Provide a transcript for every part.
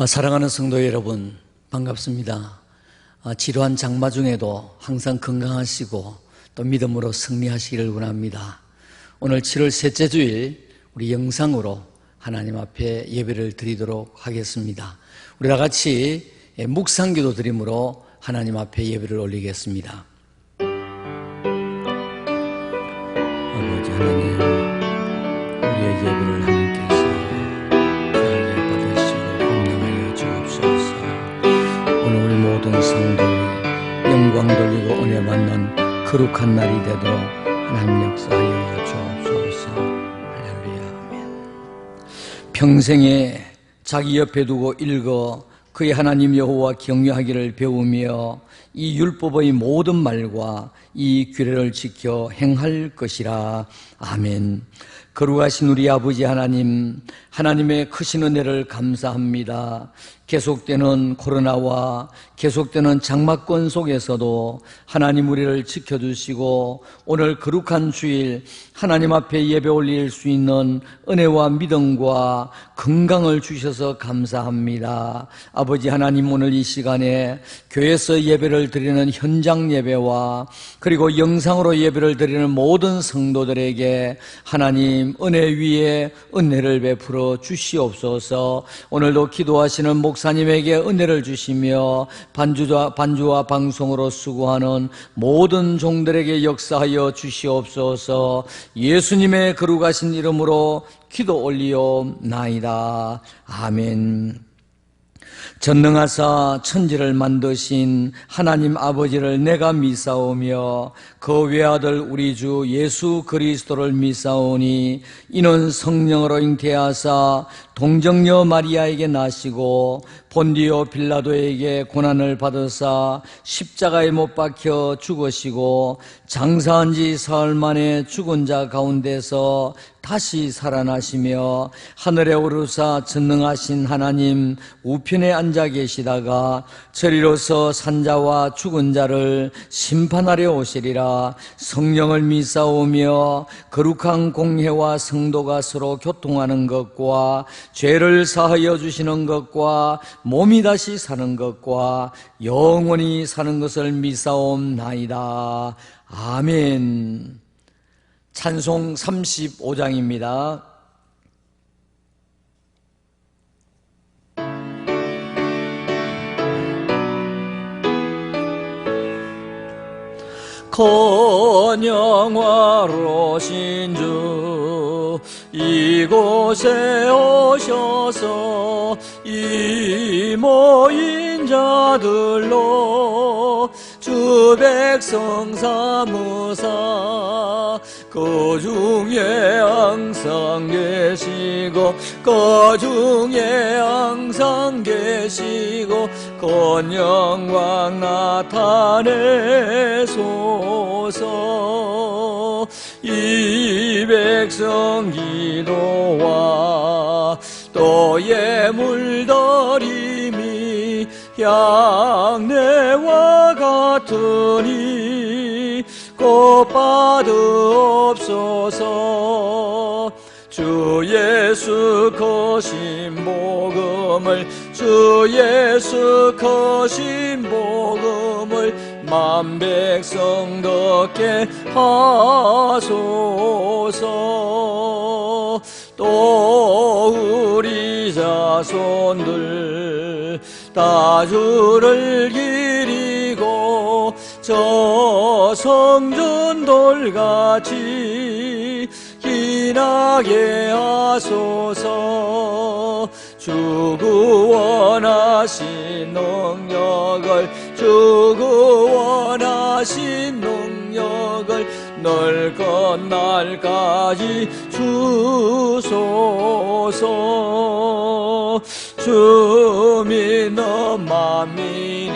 사랑하는 성도 여러분, 반갑습니다. 지루한 장마 중에도 항상 건강하시고 또 믿음으로 승리하시기를 원합니다. 오늘 7월 셋째 주일 우리 영상으로 하나님 앞에 예배를 드리도록 하겠습니다. 우리 다 같이 묵상기도 드림으로 하나님 앞에 예배를 올리겠습니다. 아버지 하나님, 우리의 예배를 하나님께서 오늘 우리 모든 성도의 영광 돌리고 은혜 받는 거룩한 날이 되도록 하나님 역사하여 주옵소서. 할렐루야. 아멘. 평생에 자기 옆에 두고 읽어 그의 하나님 여호와 경외하기를 배우며 이 율법의 모든 말과 이 규례를 지켜 행할 것이라. 아멘. 거룩하신 우리 아버지 하나님, 하나님의 크신 은혜를 감사합니다. 계속되는 코로나와 계속되는 장마권 속에서도 하나님 우리를 지켜주시고 오늘 거룩한 주일 하나님 앞에 예배 올릴 수 있는 은혜와 믿음과 건강을 주셔서 감사합니다. 아버지 하나님, 오늘 이 시간에 교회에서 예배를 드리는 현장 예배와 그리고 영상으로 예배를 드리는 모든 성도들에게 하나님 은혜 위에 은혜를 베풀어 주시옵소서. 오늘도 기도하시는 목사님에게 은혜를 주시며 반주와 방송으로 수고하는 모든 종들에게 역사하여 주시옵소서. 예수님의 거룩하신 이름으로 기도 올리옵나이다. 아멘. 전능하사 천지를 만드신 하나님 아버지를 내가 미사오며 그 외아들 우리 주 예수 그리스도를 미사오니 이는 성령으로 잉태하사 동정녀 마리아에게 나시고 본디오 빌라도에게 고난을 받으사 십자가에 못 박혀 죽으시고 장사한 지 사흘 만에 죽은 자 가운데서 다시 살아나시며 하늘에 오르사 전능하신 하나님 우편에 앉아 계시다가 저리로서 산자와 죽은 자를 심판하려 오시리라. 성령을 미사오며 거룩한 공회와 성도가 서로 교통하는 것과 죄를 사하여 주시는 것과 몸이 다시 사는 것과 영원히 사는 것을 미사옵나이다. 아멘. 찬송 35장입니다. 건영화로신 주 이곳에 오셔서 이 모인 자들로 주 백성 삼으사 그 중에 항상 계시고 그 중에 항상 계시고 건영광 나타내소서. 이 백성 기도와 또 예물드림이 향내와 같으니 꼭 받으옵소서. 주 예수 거신 복음을 주 예수 거신 복음을 만 백성 듣게 하소서. 또 우리 자손들 다 주를 기리고 저 성전돌같이 기나게 하소서. 주 구원하신 능력을 주 구원하신 능력을 늘 끝날까지 주소서. 주 믿는 만민이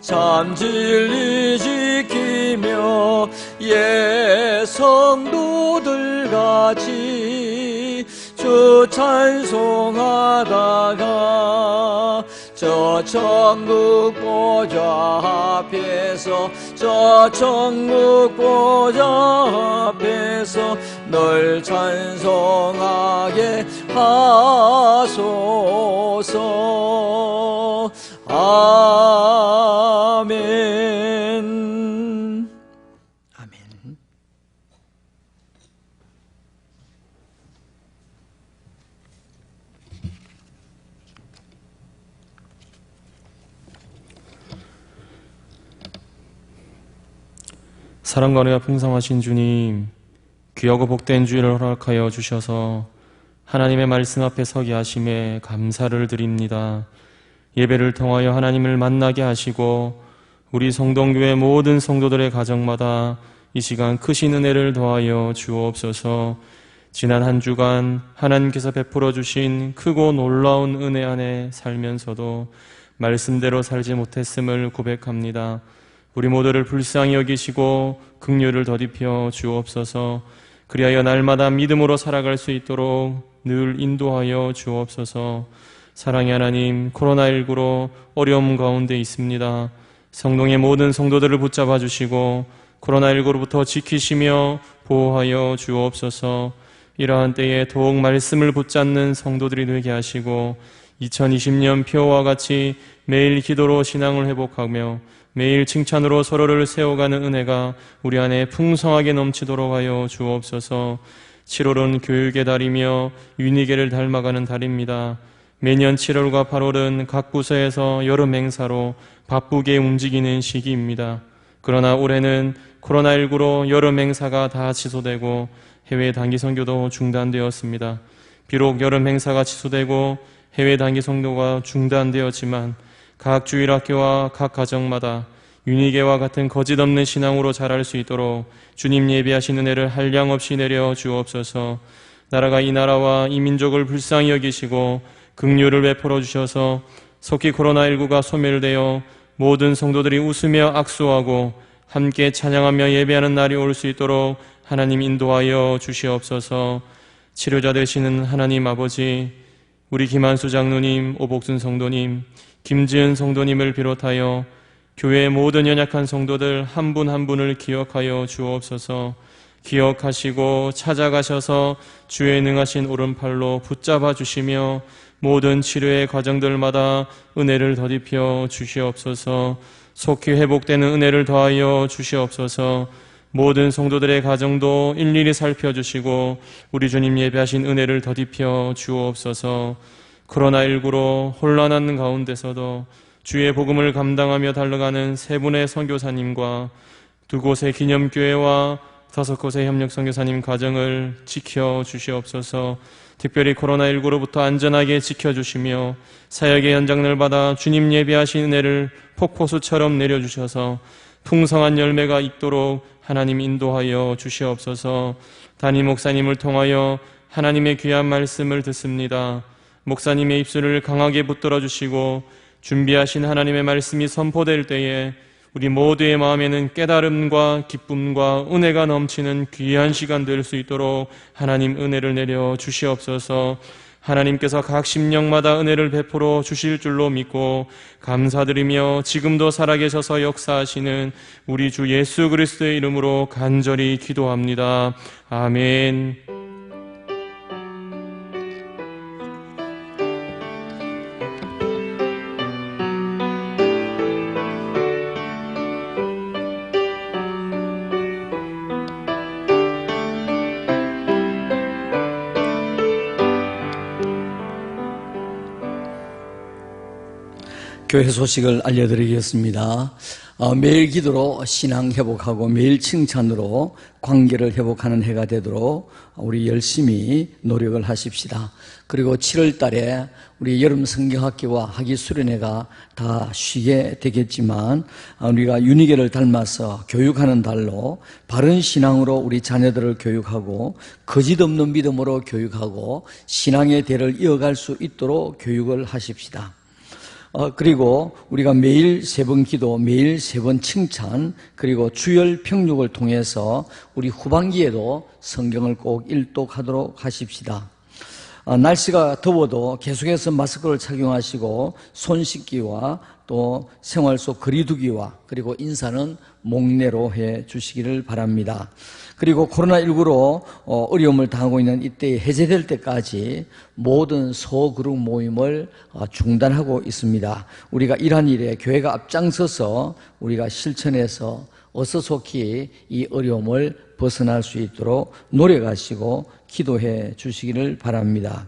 참 진리 지키며 예 성도들 같이 주 찬송하다가 저 천국 보좌 앞에서 저 천국 보좌 앞에서 널 찬송하게 하소서. 주옵소서. 아멘. 아멘. 사랑과 은혜가 풍성하신 주님, 귀하고 복된 주일을 허락하여 주셔서 하나님의 말씀 앞에 서게 하심에 감사를 드립니다. 예배를 통하여 하나님을 만나게 하시고 우리 성동교회 모든 성도들의 가정마다 이 시간 크신 은혜를 더하여 주옵소서. 지난 한 주간 하나님께서 베풀어 주신 크고 놀라운 은혜 안에 살면서도 말씀대로 살지 못했음을 고백합니다. 우리 모두를 불쌍히 여기시고 긍휼을 더디펴 주옵소서. 그리하여 날마다 믿음으로 살아갈 수 있도록 늘 인도하여 주옵소서. 사랑의 하나님, 코로나19로 어려움 가운데 있습니다. 성동의 모든 성도들을 붙잡아 주시고 코로나19로부터 지키시며 보호하여 주옵소서. 이러한 때에 더욱 말씀을 붙잡는 성도들이 되게 하시고 2020년 표와 같이 매일 기도로 신앙을 회복하며 매일 칭찬으로 서로를 세워가는 은혜가 우리 안에 풍성하게 넘치도록 하여 주옵소서. 7월은 교육의 달이며 윤희계를 닮아가는 달입니다. 매년 7월과 8월은 각 부서에서 여름 행사로 바쁘게 움직이는 시기입니다. 그러나 올해는 코로나19로 여름 행사가 다 취소되고 해외 단기 선교도 중단되었습니다. 비록 여름 행사가 취소되고 해외 단기 선교가 중단되었지만 각 주일학교와 각 가정마다 윤희계와 같은 거짓 없는 신앙으로 자랄 수 있도록 주님 예배하신 은혜를 한량없이 내려 주옵소서. 나라가 이 나라와 이 민족을 불쌍히 여기시고 긍휼을 베풀어 주셔서 속히 코로나19가 소멸되어 모든 성도들이 웃으며 악수하고 함께 찬양하며 예배하는 날이 올 수 있도록 하나님 인도하여 주시옵소서. 치료자 되시는 하나님 아버지, 우리 김한수 장로님, 오복순 성도님, 김지은 성도님을 비롯하여 교회의 모든 연약한 성도들 한 분 한 분을 기억하여 주옵소서. 기억하시고 찾아가셔서 주의 능하신 오른팔로 붙잡아 주시며 모든 치료의 과정들마다 은혜를 더디펴 주시옵소서. 속히 회복되는 은혜를 더하여 주시옵소서. 모든 성도들의 가정도 일일이 살펴주시고 우리 주님 예배하신 은혜를 더디펴 주옵소서. 코로나19로 혼란한 가운데서도 주의 복음을 감당하며 달려가는 세 분의 선교사님과 두 곳의 기념교회와 5곳의 협력 선교사님 가정을 지켜주시옵소서. 특별히 코로나19로부터 안전하게 지켜주시며 사역의 현장을 받아 주님 예배하신 은혜를 폭포수처럼 내려주셔서 풍성한 열매가 있도록 하나님 인도하여 주시옵소서. 담임 목사님을 통하여 하나님의 귀한 말씀을 듣습니다. 목사님의 입술을 강하게 붙들어 주시고 준비하신 하나님의 말씀이 선포될 때에 우리 모두의 마음에는 깨달음과 기쁨과 은혜가 넘치는 귀한 시간 될 수 있도록 하나님 은혜를 내려 주시옵소서. 하나님께서 각 심령마다 은혜를 베풀어 주실 줄로 믿고 감사드리며 지금도 살아계셔서 역사하시는 우리 주 예수 그리스도의 이름으로 간절히 기도합니다. 아멘. 교회 소식을 알려드리겠습니다. 매일 기도로 신앙 회복하고 매일 칭찬으로 관계를 회복하는 해가 되도록 우리 열심히 노력을 하십시다. 그리고 7월 달에 우리 여름 성경학기와 학위 수련회가 다 쉬게 되겠지만 우리가 윤희계를 닮아서 교육하는 달로 바른 신앙으로 우리 자녀들을 교육하고 거짓 없는 믿음으로 교육하고 신앙의 대를 이어갈 수 있도록 교육을 하십시다. 그리고 우리가 매일 3번 기도, 매일 3번 칭찬, 그리고 주열 평육을 통해서 우리 후반기에도 성경을 꼭 일독하도록 하십시다. 날씨가 더워도 계속해서 마스크를 착용하시고 손 씻기와 또 생활 속 거리두기와 그리고 인사는 목례로 해 주시기를 바랍니다. 그리고 코로나19로 어려움을 당하고 있는 이때 해제될 때까지 모든 소그룹 모임을 중단하고 있습니다. 우리가 이러한 일에 교회가 앞장서서 우리가 실천해서 어서속히 이 어려움을 벗어날 수 있도록 노력하시고 기도해 주시기를 바랍니다.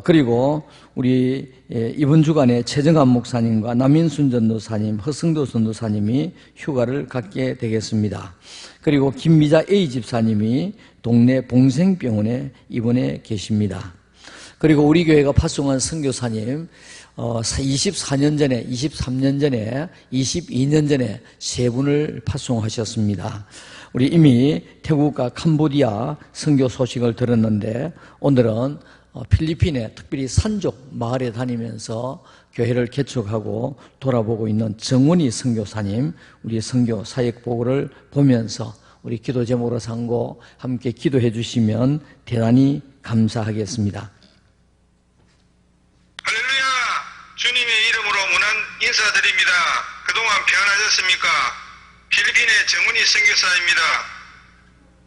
그리고 우리 이번 주간에 최정한 목사님과 남인순 전도사님, 허승도 전도사님이 휴가를 갖게 되겠습니다. 그리고 김미자 A 집사님이 동네 봉생병원에 입원해 계십니다. 그리고 우리 교회가 파송한 선교사님 24년 전에, 23년 전에, 22년 전에 세 분을 파송하셨습니다. 우리 이미 태국과 캄보디아 선교 소식을 들었는데 오늘은 필리핀의 특별히 산족 마을에 다니면서 교회를 개척하고 돌아보고 있는 정원희 선교사님, 우리 선교 사역 보고를 보면서 우리 기도 제목으로 삼고 함께 기도해 주시면 대단히 감사하겠습니다. 할렐루야! 주님의 이름으로 문안 인사드립니다. 그동안 평안하셨습니까? 필리핀의 정은희 선교사입니다.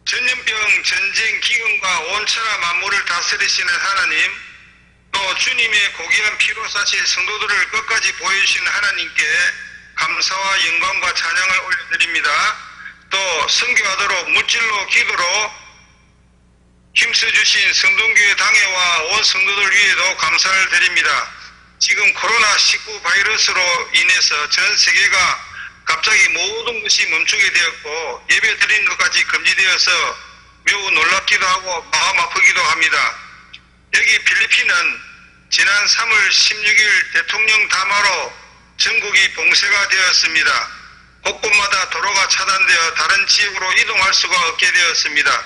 전염병, 전쟁, 기근과 온 천하 만물을 다스리시는 하나님, 또 주님의 고귀한 피로 사실 성도들을 끝까지 보여주시는 하나님께 감사와 영광과 찬양을 올려드립니다. 또 선교하도록 물질로 기도로 힘써주신 성동교회 당회와 온 성도들 위에도 감사를 드립니다. 지금 코로나19 바이러스로 인해서 전 세계가 갑자기 모든 것이 멈추게 되었고 예배 드리는 것까지 금지되어서 매우 놀랍기도 하고 마음 아프기도 합니다. 여기 필리핀은 지난 3월 16일 대통령 담화로 전국이 봉쇄가 되었습니다. 곳곳마다 도로가 차단되어 다른 지역으로 이동할 수가 없게 되었습니다.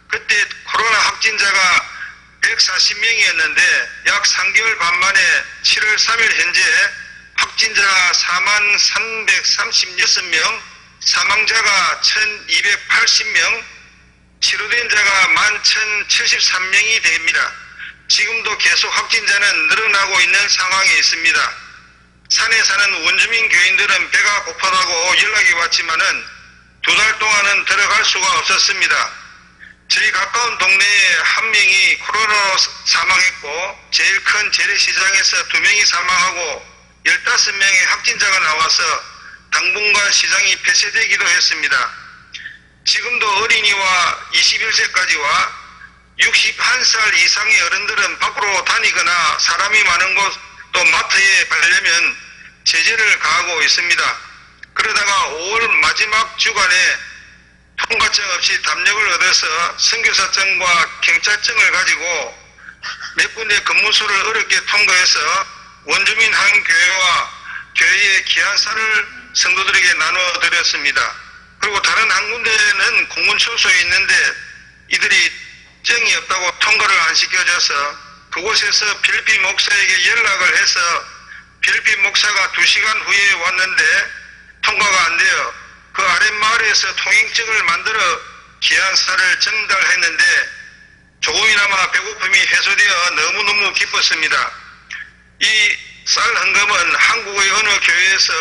그때 코로나 확진자가 140명이었는데 약 3개월 반 만에 7월 3일 현재 확진자가 4336명, 사망자가 1280명, 치료된 자가 11,073명이 됩니다. 지금도 계속 확진자는 늘어나고 있는 상황이 있습니다. 산에 사는 원주민 교인들은 배가 고파다고 연락이 왔지만은 2달 동안은 들어갈 수가 없었습니다. 저희 가까운 동네에 한 명이 코로나로 사망했고 제일 큰 재래시장에서 2명이 사망하고 15명의 확진자가 나와서 당분간 시장이 폐쇄되기도 했습니다. 지금도 어린이와 21세까지와 61살 이상의 어른들은 밖으로 다니거나 사람이 많은 곳 또 마트에 가려면 제재를 가하고 있습니다. 그러다가 5월 마지막 주간에 통과증 없이 담력을 얻어서 선교사증과 경찰증을 가지고 몇 군데 근무소를 어렵게 통과해서 원주민 한 교회와 교회의 기한사를 성도들에게 나눠드렸습니다. 그리고 다른 한 군데는 공군초소에 있는데 이들이 증이 없다고 통과를 안 시켜줘서 그곳에서 필리핀 목사에게 연락을 해서 필리핀 목사가 2시간 후에 왔는데 통과가 안 돼요. 그 아랫마을에서 통행증을 만들어 기한사를 전달했는데 조금이나마 배고픔이 해소되어 너무너무 기뻤습니다. 이 쌀 헌금은 한국의 어느 교회에서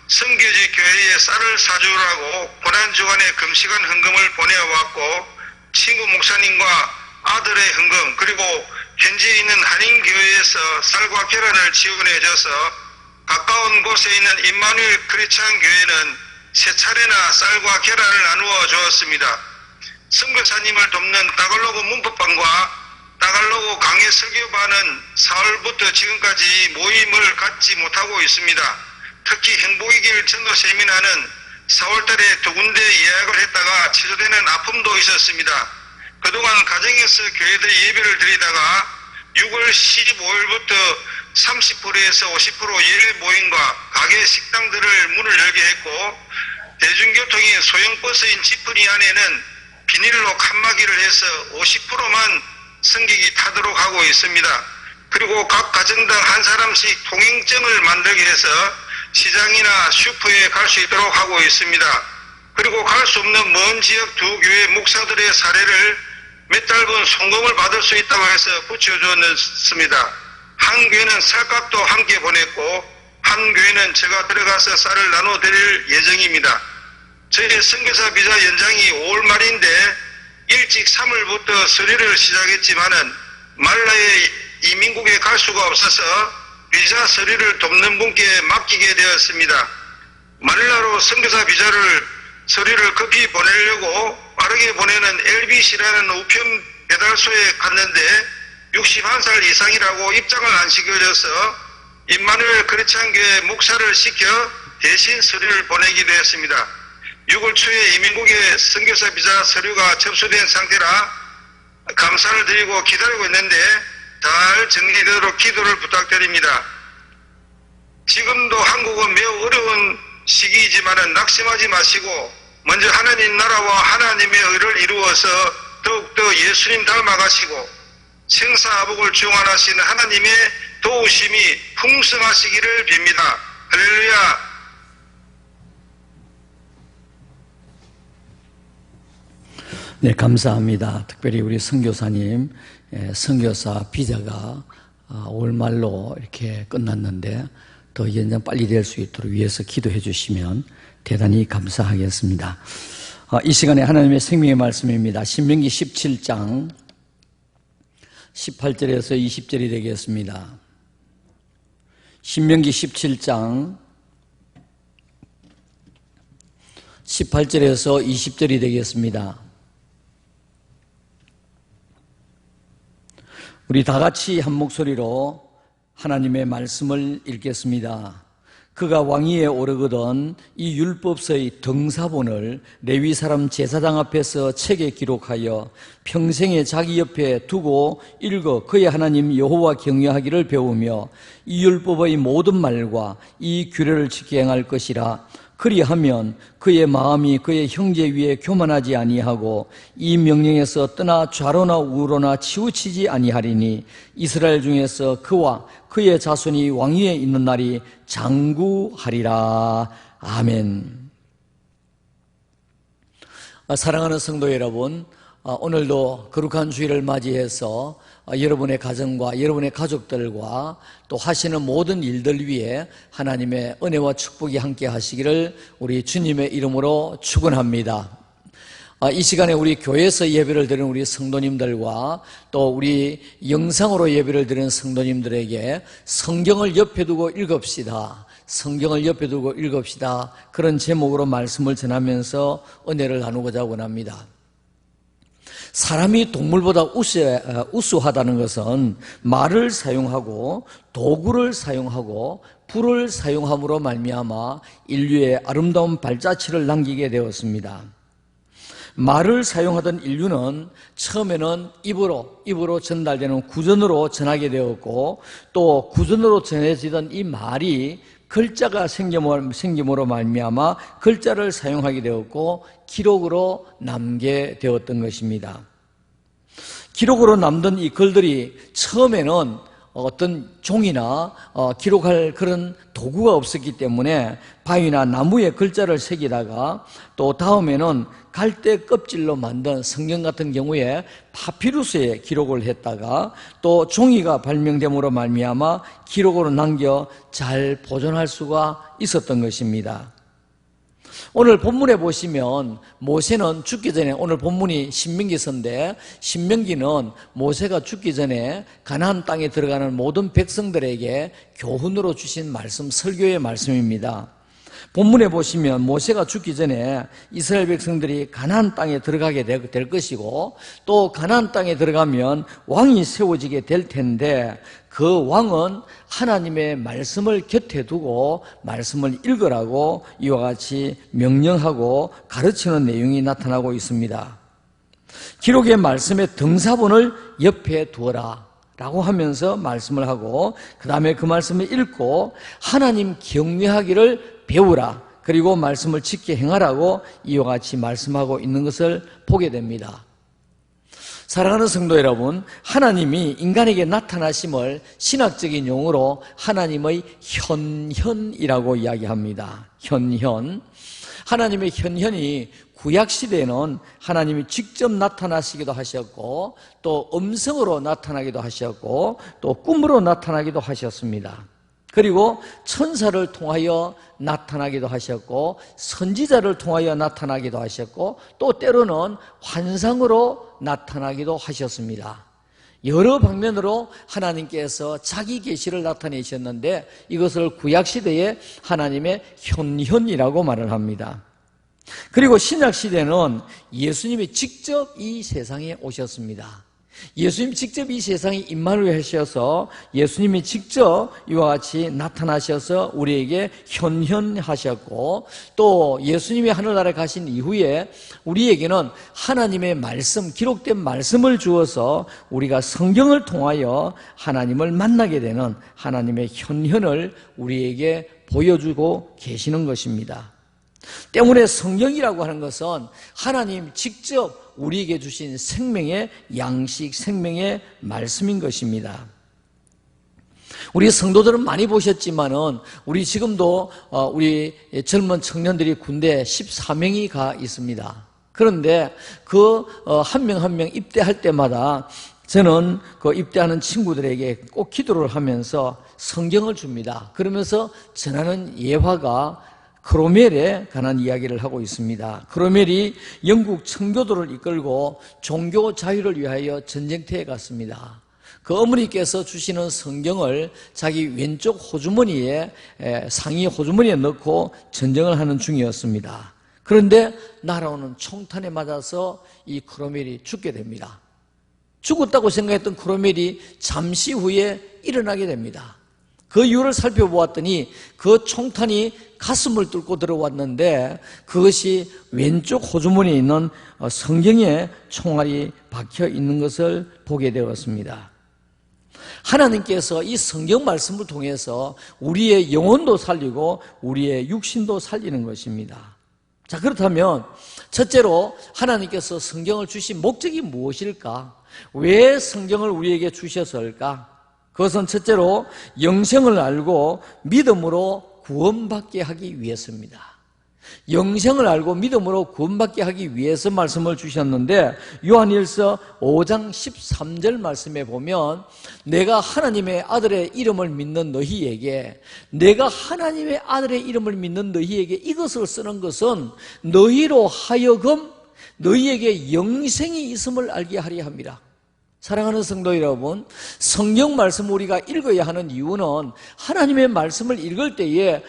성교지 교회에 쌀을 사주라고 고난주간에 금시간 헌금을 보내왔고 친구 목사님과 아들의 헌금 그리고 현지에 있는 한인교회에서 쌀과 계란을 지원해줘서 가까운 곳에 있는 임마누엘 크리스찬 교회는 세 차례나 쌀과 계란을 나누어 주었습니다. 선교사님을 돕는 따갈로그 문법반과 따갈로그 강해 설교반은 4월부터 지금까지 모임을 갖지 못하고 있습니다. 특히 행복의 길 전도 세미나는 4월달에 2군데 예약을 했다가 취소되는 아픔도 있었습니다. 그동안 가정에서 교회들이 예배를 드리다가 6월 15일부터 30%에서 50% 예배 모임과 가게 식당들을 문을 열게 했고 대중교통인 소형버스인 지프니 안에는 비닐로 칸막이를 해서 50%만 승객이 타도록 하고 있습니다. 그리고 각 가정당 한 사람씩 통행증을 만들게 해서 시장이나 슈퍼에 갈 수 있도록 하고 있습니다. 그리고 갈 수 없는 먼 지역 두 교회 목사들의 사례를 몇 달분 송금을 받을 수 있다고 해서 붙여주었습니다. 한 교회는 쌀값도 함께 보냈고 한 교회는 제가 들어가서 쌀을 나눠드릴 예정입니다. 저희 선교사 비자 연장이 5월 말인데 일찍 3월부터 서류를 시작했지만은 말라의 이민국에 갈 수가 없어서 비자 서류를 돕는 분께 맡기게 되었습니다. 말라로 선교사 비자를 서류를 급히 보내려고 빠르게 보내는 LBC라는 우편 배달소에 갔는데 61살 이상이라고 입장을 안 시켜줘서 임마누엘 크리스찬 교회 목사를 시켜 대신 서류를 보내기도 했습니다. 6월 초에 이민국에 선교사 비자 서류가 접수된 상태라 감사를 드리고 기다리고 있는데 잘 정리되도록 기도를 부탁드립니다. 지금도 한국은 매우 어려운 시기이지만 낙심하지 마시고 먼저 하나님 나라와 하나님의 의를 이루어서 더욱더 예수님 닮아가시고 생사화복을 중환하시는 하나님의 도우심이 풍성하시기를 빕니다. 할렐루야. 네, 감사합니다. 특별히 우리 선교사님, 선교사 비자가 5월 말로 이렇게 끝났는데 더 연장 빨리 될 수 있도록 위해서 기도해 주시면 대단히 감사하겠습니다. 이 시간에 하나님의 생명의 말씀입니다. 신명기 17장 18절에서 20절이 되겠습니다. 신명기 17장 18절에서 20절이 되겠습니다. 우리 다 같이 한 목소리로 하나님의 말씀을 읽겠습니다. 그가 왕위에 오르거든 이 율법서의 등사본을 레위 사람 제사장 앞에서 책에 기록하여 평생에 자기 옆에 두고 읽어 그의 하나님 여호와 경외하기를 배우며 이 율법의 모든 말과 이 규례를 지켜 행할 것이라. 그리하면 그의 마음이 그의 형제 위에 교만하지 아니하고 이 명령에서 떠나 좌로나 우로나 치우치지 아니하리니 이스라엘 중에서 그와 그의 자손이 왕위에 있는 날이 장구하리라. 아멘. 사랑하는 성도 여러분, 오늘도 거룩한 주일을 맞이해서 여러분의 가정과 여러분의 가족들과 또 하시는 모든 일들 위해 하나님의 은혜와 축복이 함께 하시기를 우리 주님의 이름으로 축원합니다. 이 시간에 우리 교회에서 예배를 드리는 우리 성도님들과 또 우리 영상으로 예배를 드리는 성도님들에게 성경을 옆에 두고 읽읍시다. 성경을 옆에 두고 읽읍시다. 그런 제목으로 말씀을 전하면서 은혜를 나누고자 원합니다. 사람이 동물보다 우수하다는 것은 말을 사용하고 도구를 사용하고 불을 사용함으로 말미암아 인류의 아름다운 발자취를 남기게 되었습니다. 말을 사용하던 인류는 처음에는 입으로 전달되는 구전으로 전하게 되었고 또 구전으로 전해지던 이 말이 글자가 생김으로 말미암아 글자를 사용하게 되었고 기록으로 남게 되었던 것입니다. 기록으로 남던 이 글들이 처음에는 어떤 종이나 기록할 그런 도구가 없었기 때문에 바위나 나무에 글자를 새기다가 또 다음에는 갈대 껍질로 만든 성경 같은 경우에 파피루스에 기록을 했다가 또 종이가 발명됨으로 말미암아 기록으로 남겨 잘 보존할 수가 있었던 것입니다. 오늘 본문에 보시면 모세는 죽기 전에, 오늘 본문이 신명기서인데 신명기는 모세가 죽기 전에 가나안 땅에 들어가는 모든 백성들에게 교훈으로 주신 말씀, 설교의 말씀입니다. 본문에 보시면 모세가 죽기 전에 이스라엘 백성들이 가나안 땅에 들어가게 될 것이고 또 가나안 땅에 들어가면 왕이 세워지게 될 텐데 그 왕은 하나님의 말씀을 곁에 두고 말씀을 읽으라고 이와 같이 명령하고 가르치는 내용이 나타나고 있습니다. 기록의 말씀의 등사본을 옆에 두어라 라고 하면서 말씀을 하고 그 다음에 그 말씀을 읽고 하나님 경외하기를 배우라, 그리고 말씀을 지켜 행하라고 이와 같이 말씀하고 있는 것을 보게 됩니다. 사랑하는 성도 여러분, 하나님이 인간에게 나타나심을 신학적인 용어로 하나님의 현현이라고 이야기합니다. 현현. 하나님의 현현이 구약시대에는 하나님이 직접 나타나시기도 하셨고 또 음성으로 나타나기도 하셨고 또 꿈으로 나타나기도 하셨습니다. 그리고 천사를 통하여 나타나기도 하셨고 선지자를 통하여 나타나기도 하셨고 또 때로는 환상으로 나타나기도 하셨습니다. 여러 방면으로 하나님께서 자기 계시를 나타내셨는데 이것을 구약시대에 하나님의 현현이라고 말을 합니다. 그리고 신약시대는 예수님이 직접 이 세상에 오셨습니다. 예수님 직접 이 세상에 임마누엘 하셔서 예수님이 직접 이와 같이 나타나셔서 우리에게 현현하셨고 또 예수님이 하늘나라에 가신 이후에 우리에게는 하나님의 말씀, 기록된 말씀을 주어서 우리가 성경을 통하여 하나님을 만나게 되는 하나님의 현현을 우리에게 보여주고 계시는 것입니다. 때문에 성경이라고 하는 것은 하나님 직접 우리에게 주신 생명의 양식, 생명의 말씀인 것입니다. 우리 성도들은 많이 보셨지만은 우리 지금도 우리 젊은 청년들이 군대 14명이 가 있습니다. 그런데 그 한 명 한 명 입대할 때마다 저는 그 입대하는 친구들에게 꼭 기도를 하면서 성경을 줍니다. 그러면서 전하는 예화가 크로멜에 관한 이야기를 하고 있습니다. 크로멜이 영국 청교도를 이끌고 종교 자유를 위하여 전쟁터에 갔습니다. 그 어머니께서 주시는 성경을 자기 왼쪽 호주머니에 상의 호주머니에 넣고 전쟁을 하는 중이었습니다. 그런데 날아오는 총탄에 맞아서 이 크로멜이 죽게 됩니다. 죽었다고 생각했던 크로멜이 잠시 후에 일어나게 됩니다. 그 이유를 살펴보았더니 그 총탄이 가슴을 뚫고 들어왔는데 그것이 왼쪽 호주머니에 있는 성경에 총알이 박혀 있는 것을 보게 되었습니다. 하나님께서 이 성경 말씀을 통해서 우리의 영혼도 살리고 우리의 육신도 살리는 것입니다. 자, 그렇다면 첫째로 하나님께서 성경을 주신 목적이 무엇일까? 왜 성경을 우리에게 주셨을까? 그것은 첫째로 영생을 알고 믿음으로 구원받게 하기 위해서입니다. 영생을 알고 믿음으로 구원받게 하기 위해서 말씀을 주셨는데 요한일서 5장 13절 말씀에 보면 내가 하나님의 아들의 이름을 믿는 너희에게 내가 하나님의 아들의 이름을 믿는 너희에게 이것을 쓰는 것은 너희로 하여금 너희에게 영생이 있음을 알게 하려 합니다. 사랑하는 성도 여러분, 성경 말씀 우리가 읽어야 하는 이유는 하나님의 말씀을 읽을 때에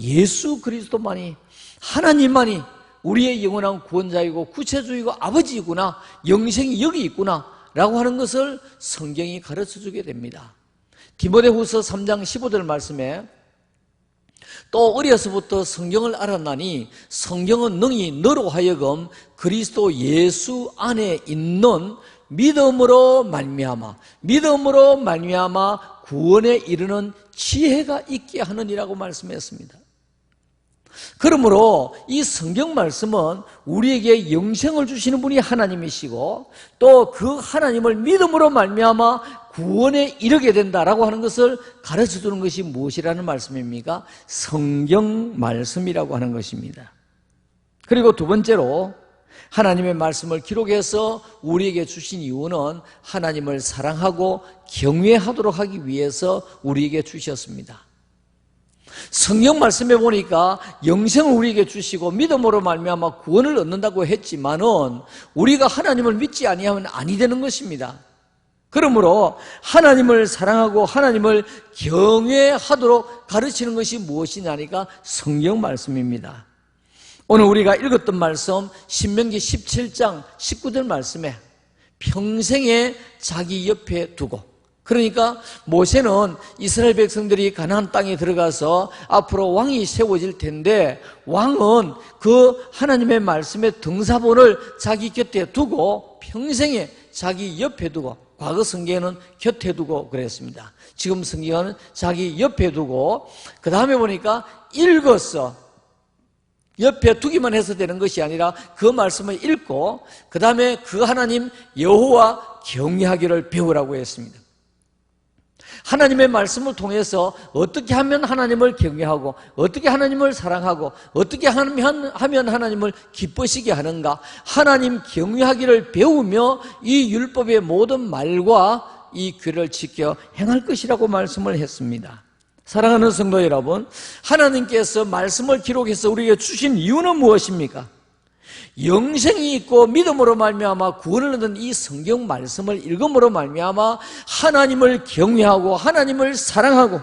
예수 그리스도만이 하나님만이 우리의 영원한 구원자이고 구체주이고 아버지이구나, 영생이 여기 있구나 라고 하는 것을 성경이 가르쳐주게 됩니다. 디모데후서 3장 15절 말씀에 또 어려서부터 성경을 알았나니 성경은 능히 너로 하여금 그리스도 예수 안에 있는 믿음으로 말미암아 구원에 이르는 지혜가 있게 하느니라고 말씀했습니다. 그러므로 이 성경 말씀은 우리에게 영생을 주시는 분이 하나님이시고 또 그 하나님을 믿음으로 말미암아 구원에 이르게 된다라고 하는 것을 가르쳐주는 것이 무엇이라는 말씀입니까? 성경 말씀이라고 하는 것입니다. 그리고 두 번째로 하나님의 말씀을 기록해서 우리에게 주신 이유는 하나님을 사랑하고 경외하도록 하기 위해서 우리에게 주셨습니다. 성경 말씀에 보니까 영생을 우리에게 주시고 믿음으로 말미암아 구원을 얻는다고 했지만은 우리가 하나님을 믿지 아니하면 아니 되는 것입니다. 그러므로 하나님을 사랑하고 하나님을 경외하도록 가르치는 것이 무엇이냐니까 성경 말씀입니다. 오늘 우리가 읽었던 말씀 신명기 17장 19절 말씀에 평생에 자기 옆에 두고, 그러니까 모세는 이스라엘 백성들이 가나안 땅에 들어가서 앞으로 왕이 세워질 텐데 왕은 그 하나님의 말씀의 등사본을 자기 곁에 두고 평생에 자기 옆에 두고, 과거 성경에는 곁에 두고 그랬습니다. 지금 성경은 자기 옆에 두고 그 다음에 보니까 읽었어. 옆에 두기만 해서 되는 것이 아니라 그 말씀을 읽고 그 다음에 그 하나님 여호와 경외하기를 배우라고 했습니다. 하나님의 말씀을 통해서 어떻게 하면 하나님을 경외하고 어떻게 하나님을 사랑하고 어떻게 하면 하나님을 기쁘시게 하는가, 하나님 경외하기를 배우며 이 율법의 모든 말과 이 규례를 지켜 행할 것이라고 말씀을 했습니다. 사랑하는 성도 여러분, 하나님께서 말씀을 기록해서 우리에게 주신 이유는 무엇입니까? 영생이 있고 믿음으로 말미암아 구원을 얻은 이 성경 말씀을 읽음으로 말미암아 하나님을 경외하고 하나님을 사랑하고,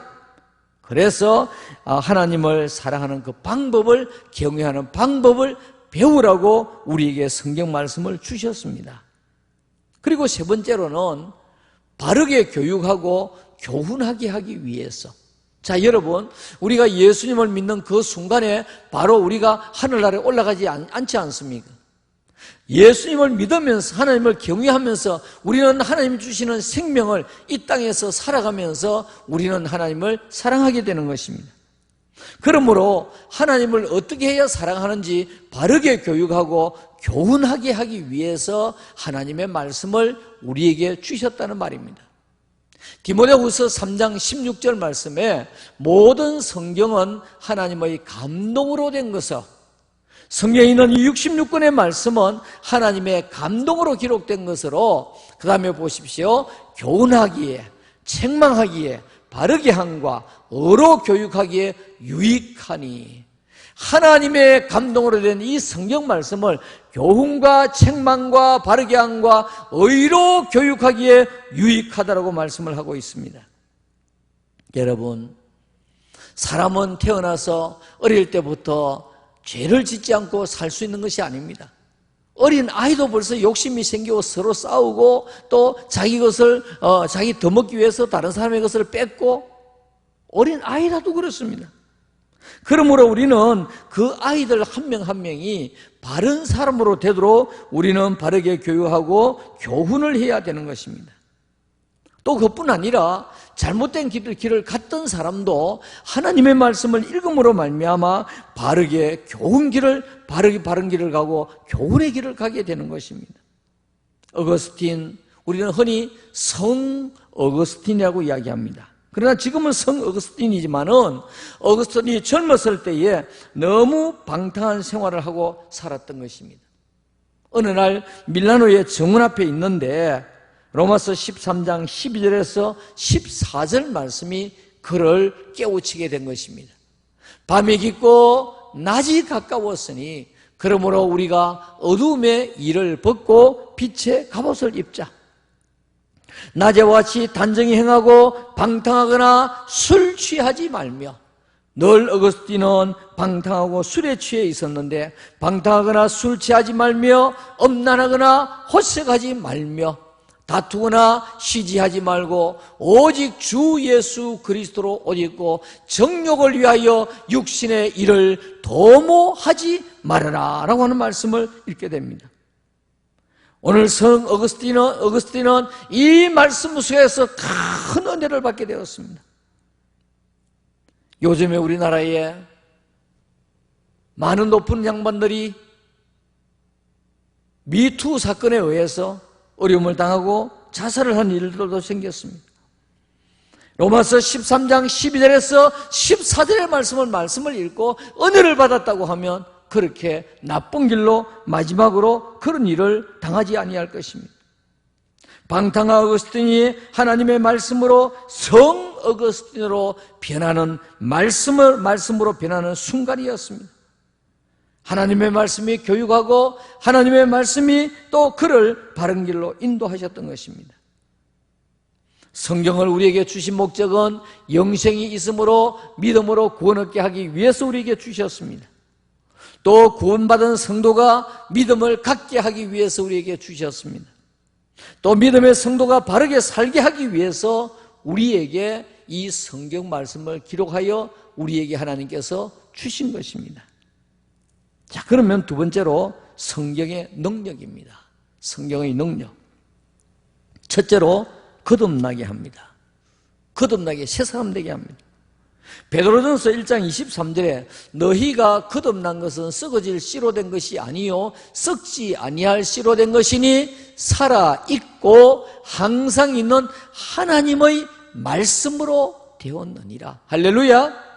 그래서 하나님을 사랑하는 그 방법을, 경외하는 방법을 배우라고 우리에게 성경 말씀을 주셨습니다. 그리고 세 번째로는 바르게 교육하고 교훈하게 하기 위해서. 자, 여러분, 우리가 예수님을 믿는 그 순간에 바로 우리가 하늘나라에 올라가지 않지 않습니까? 예수님을 믿으면서 하나님을 경외하면서 우리는 하나님 주시는 생명을 이 땅에서 살아가면서 우리는 하나님을 사랑하게 되는 것입니다. 그러므로 하나님을 어떻게 해야 사랑하는지 바르게 교육하고 교훈하게 하기 위해서 하나님의 말씀을 우리에게 주셨다는 말입니다. 디모데후서 3장 16절 말씀에 모든 성경은 하나님의 감동으로 된 것을, 성경에 있는 이 66권의 말씀은 하나님의 감동으로 기록된 것으로, 그 다음에 보십시오. 교훈하기에, 책망하기에, 바르게 함과 어로 교육하기에 유익하니. 하나님의 감동으로 된 이 성경 말씀을 교훈과 책망과 바르게 함과 의로 교육하기에 유익하다라고 말씀을 하고 있습니다. 여러분, 사람은 태어나서 어릴 때부터 죄를 짓지 않고 살 수 있는 것이 아닙니다. 어린 아이도 벌써 욕심이 생기고 서로 싸우고 또 자기 것을 자기 더 먹기 위해서 다른 사람의 것을 뺏고, 어린 아이라도 그렇습니다. 그러므로 우리는 그 아이들 한 명 한 명이 바른 사람으로 되도록 우리는 바르게 교육하고 교훈을 해야 되는 것입니다. 또 그뿐 아니라 잘못된 길을 갔던 사람도 하나님의 말씀을 읽음으로 말미암아 바르게 바른 길을 가고 교훈의 길을 가게 되는 것입니다. 어거스틴, 우리는 흔히 성 어거스틴이라고 이야기합니다. 그러나 지금은 성 어거스틴이지만은 어거스틴이 젊었을 때에 너무 방탕한 생활을 하고 살았던 것입니다. 어느 날 밀라노의 정문 앞에 있는데 로마서 13장 12절에서 14절 말씀이 그를 깨우치게 된 것입니다. 밤이 깊고 낮이 가까웠으니 그러므로 우리가 어두움의 일을 벗고 빛의 갑옷을 입자. 낮에와 같이 단정히 행하고 방탕하거나 술 취하지 말며. 늘 어거스틴은 방탕하고 술에 취해 있었는데 방탕하거나 술 취하지 말며 엄난하거나 호색하지 말며 다투거나 시지하지 말고 오직 주 예수 그리스도로 옷 입고 정욕을 위하여 육신의 일을 도모하지 말아라 라고 하는 말씀을 읽게 됩니다. 오늘 성 어거스틴은 이 말씀 속에서 큰 은혜를 받게 되었습니다. 요즘에 우리나라에 많은 높은 양반들이 미투 사건에 의해서 어려움을 당하고 자살을 한 일들도 생겼습니다. 로마서 13장 12절에서 14절의 말씀을 읽고 은혜를 받았다고 하면 그렇게 나쁜 길로 마지막으로 그런 일을 당하지 아니할 것입니다. 방탕한 어거스틴이 하나님의 말씀으로 성 어거스틴으로 변하는 말씀으로 변하는 순간이었습니다. 하나님의 말씀이 교육하고 하나님의 말씀이 또 그를 바른 길로 인도하셨던 것입니다. 성경을 우리에게 주신 목적은 영생이 있으므로 믿음으로 구원 얻게 하기 위해서 우리에게 주셨습니다. 또 구원받은 성도가 믿음을 갖게 하기 위해서 우리에게 주셨습니다. 또 믿음의 성도가 바르게 살게 하기 위해서 우리에게 이 성경 말씀을 기록하여 우리에게 하나님께서 주신 것입니다. 자, 그러면 두 번째로 성경의 능력입니다. 성경의 능력. 첫째로 거듭나게 합니다. 거듭나게, 새 사람 되게 합니다. 베드로전서 1장 23절에 너희가 거듭난 것은 썩어질 씨로 된 것이 아니요 썩지 아니할 씨로 된 것이니 살아있고 항상 있는 하나님의 말씀으로 되었느니라. 할렐루야.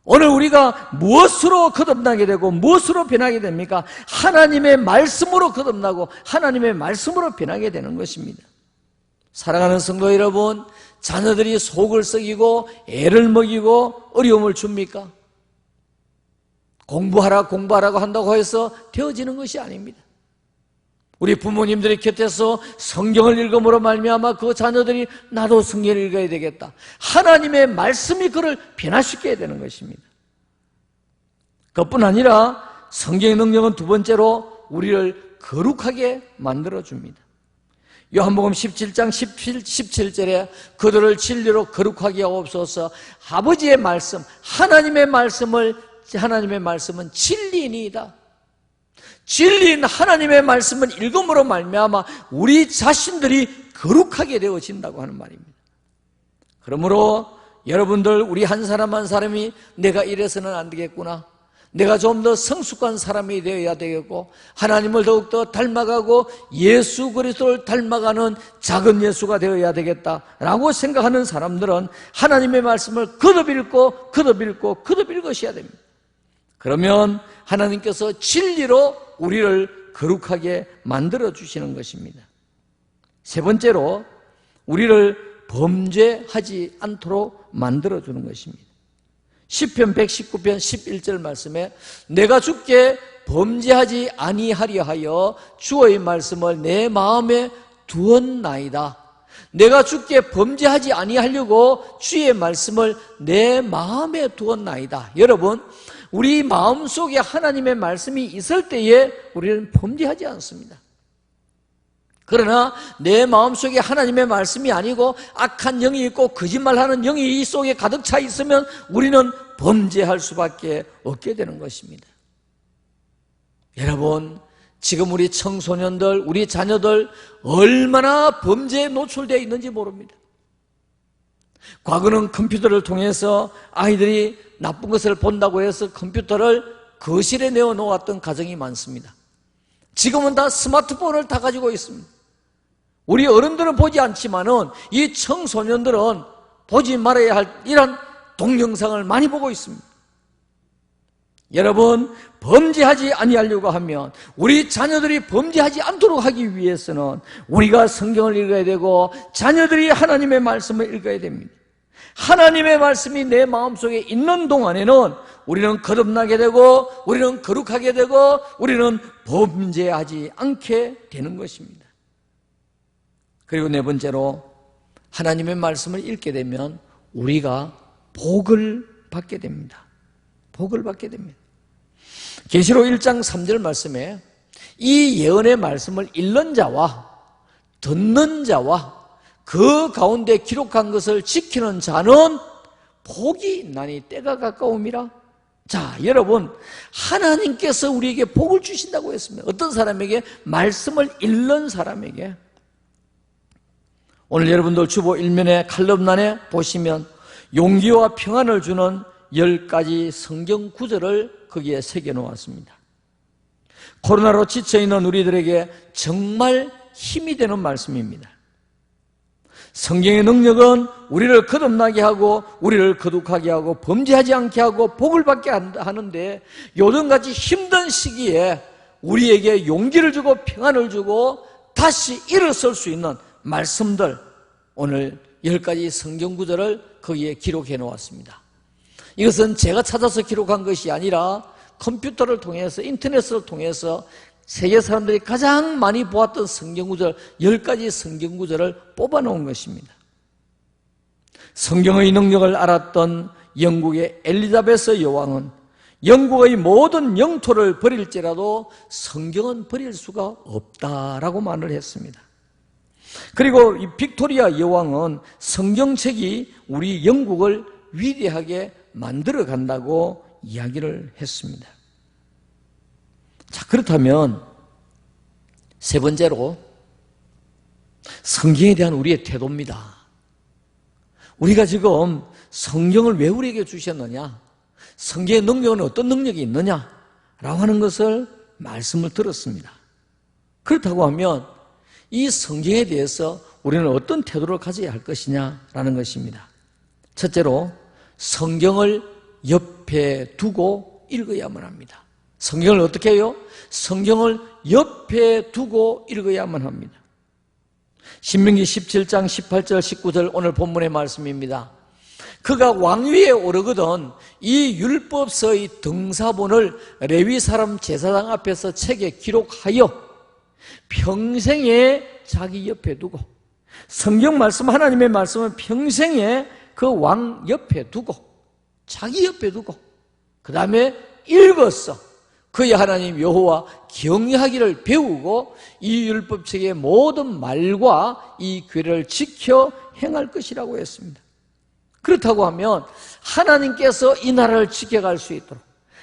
오늘 우리가 무엇으로 거듭나게 되고 무엇으로 변하게 됩니까? 하나님의 말씀으로 거듭나고 하나님의 말씀으로 변하게 되는 것입니다. 사랑하는 성도 여러분, 자녀들이 속을 썩이고 애를 먹이고 어려움을 줍니까? 공부하라고 한다고 해서 되어지는 것이 아닙니다. 우리 부모님들이 곁에서 성경을 읽음으로 말미암아 그 자녀들이 나도 성경을 읽어야 되겠다, 하나님의 말씀이 그를 변화시켜야 되는 것입니다. 그것뿐 아니라 성경의 능력은 두 번째로 우리를 거룩하게 만들어줍니다. 요한복음 17장 17절에 그들을 진리로 거룩하게 하옵소서. 아버지의 말씀, 하나님의 말씀은 진리이니이다. 진리인 하나님의 말씀은 읽음으로 말미암아 우리 자신들이 거룩하게 되어진다고 하는 말입니다. 그러므로 여러분들, 우리 한 사람 한 사람이 내가 이래서는 안 되겠구나, 내가 좀 더 성숙한 사람이 되어야 되겠고, 하나님을 더욱더 닮아가고 예수 그리스도를 닮아가는 작은 예수가 되어야 되겠다라고 생각하는 사람들은 하나님의 말씀을 거듭 읽으셔야 됩니다. 그러면 하나님께서 진리로 우리를 거룩하게 만들어주시는 것입니다. 세 번째로 우리를 범죄하지 않도록 만들어주는 것입니다. 시편 119편 11절 말씀에 내가 주께 범죄하지 아니하려 하여 주의 말씀을 내 마음에 두었나이다. 내가 주께 범죄하지 아니하려고 주의 말씀을 내 마음에 두었나이다. 여러분, 우리 마음속에 하나님의 말씀이 있을 때에 우리는 범죄하지 않습니다. 그러나 내 마음속에 하나님의 말씀이 아니고 악한 영이 있고 거짓말하는 영이 이 속에 가득 차 있으면 우리는 범죄할 수밖에 없게 되는 것입니다. 여러분, 지금 우리 청소년들, 우리 자녀들 얼마나 범죄에 노출되어 있는지 모릅니다. 과거는 컴퓨터를 통해서 아이들이 나쁜 것을 본다고 해서 컴퓨터를 거실에 내어놓았던 가정이 많습니다. 지금은 다 스마트폰을 다 가지고 있습니다. 우리 어른들은 보지 않지만은 이 청소년들은 보지 말아야 할 이런 동영상을 많이 보고 있습니다. 여러분, 범죄하지 아니하려고 하면, 우리 자녀들이 범죄하지 않도록 하기 위해서는 우리가 성경을 읽어야 되고 자녀들이 하나님의 말씀을 읽어야 됩니다. 하나님의 말씀이 내 마음속에 있는 동안에는 우리는 거듭나게 되고 우리는 거룩하게 되고 우리는 범죄하지 않게 되는 것입니다. 그리고 네 번째로 하나님의 말씀을 읽게 되면 우리가 복을 받게 됩니다. 복을 받게 됩니다. 계시록 1장 3절 말씀에 이 예언의 말씀을 읽는 자와 듣는 자와 그 가운데 기록한 것을 지키는 자는 복이 있나니 때가 가까움이라. 자, 여러분, 하나님께서 우리에게 복을 주신다고 했습니다. 어떤 사람에게? 말씀을 읽는 사람에게. 오늘 여러분들 주보 일면의 칼럼란에 보시면 용기와 평안을 주는 10가지 성경 구절을 거기에 새겨놓았습니다. 코로나로 지쳐있는 우리들에게 정말 힘이 되는 말씀입니다. 성경의 능력은 우리를 거듭나게 하고 우리를 거룩하게 하고 범죄하지 않게 하고 복을 받게 하는데, 요즘같이 힘든 시기에 우리에게 용기를 주고 평안을 주고 다시 일어설 수 있는 말씀들, 오늘 10가지 성경 구절을 거기에 기록해 놓았습니다. 이것은 제가 찾아서 기록한 것이 아니라 컴퓨터를 통해서, 인터넷을 통해서 세계 사람들이 가장 많이 보았던 성경구절 10가지 성경구절을 뽑아놓은 것입니다. 성경의 능력을 알았던 영국의 엘리자베스 여왕은 영국의 모든 영토를 버릴지라도 성경은 버릴 수가 없다라고 말을 했습니다. 그리고 이 빅토리아 여왕은 성경책이 우리 영국을 위대하게 만들어 간다고 이야기를 했습니다. 자, 그렇다면 세 번째로 성경에 대한 우리의 태도입니다. 우리가 지금 성경을 왜 우리에게 주셨느냐, 성경의 능력은 어떤 능력이 있느냐 라고 하는 것을 말씀을 들었습니다. 그렇다고 하면 이 성경에 대해서 우리는 어떤 태도를 가져야 할 것이냐라는 것입니다. 첫째로 성경을 옆에 두고 읽어야만 합니다. 성경을 어떻게 해요? 성경을 옆에 두고 읽어야만 합니다. 신명기 17장 18절 19절 오늘 본문의 말씀입니다. 그가 왕위에 오르거든 이 율법서의 등사본을 레위 사람 제사장 앞에서 책에 기록하여 평생에 자기 옆에 두고, 성경 말씀 하나님의 말씀은 평생에 그 왕 옆에 두고 자기 옆에 두고 그 다음에 읽었어. 그의 하나님 여호와 경외하기를 배우고 이 율법책의 모든 말과 이 규례를 지켜 행할 것이라고 했습니다. 그렇다고 하면 하나님께서 이 나라를 지켜갈 수 있도록,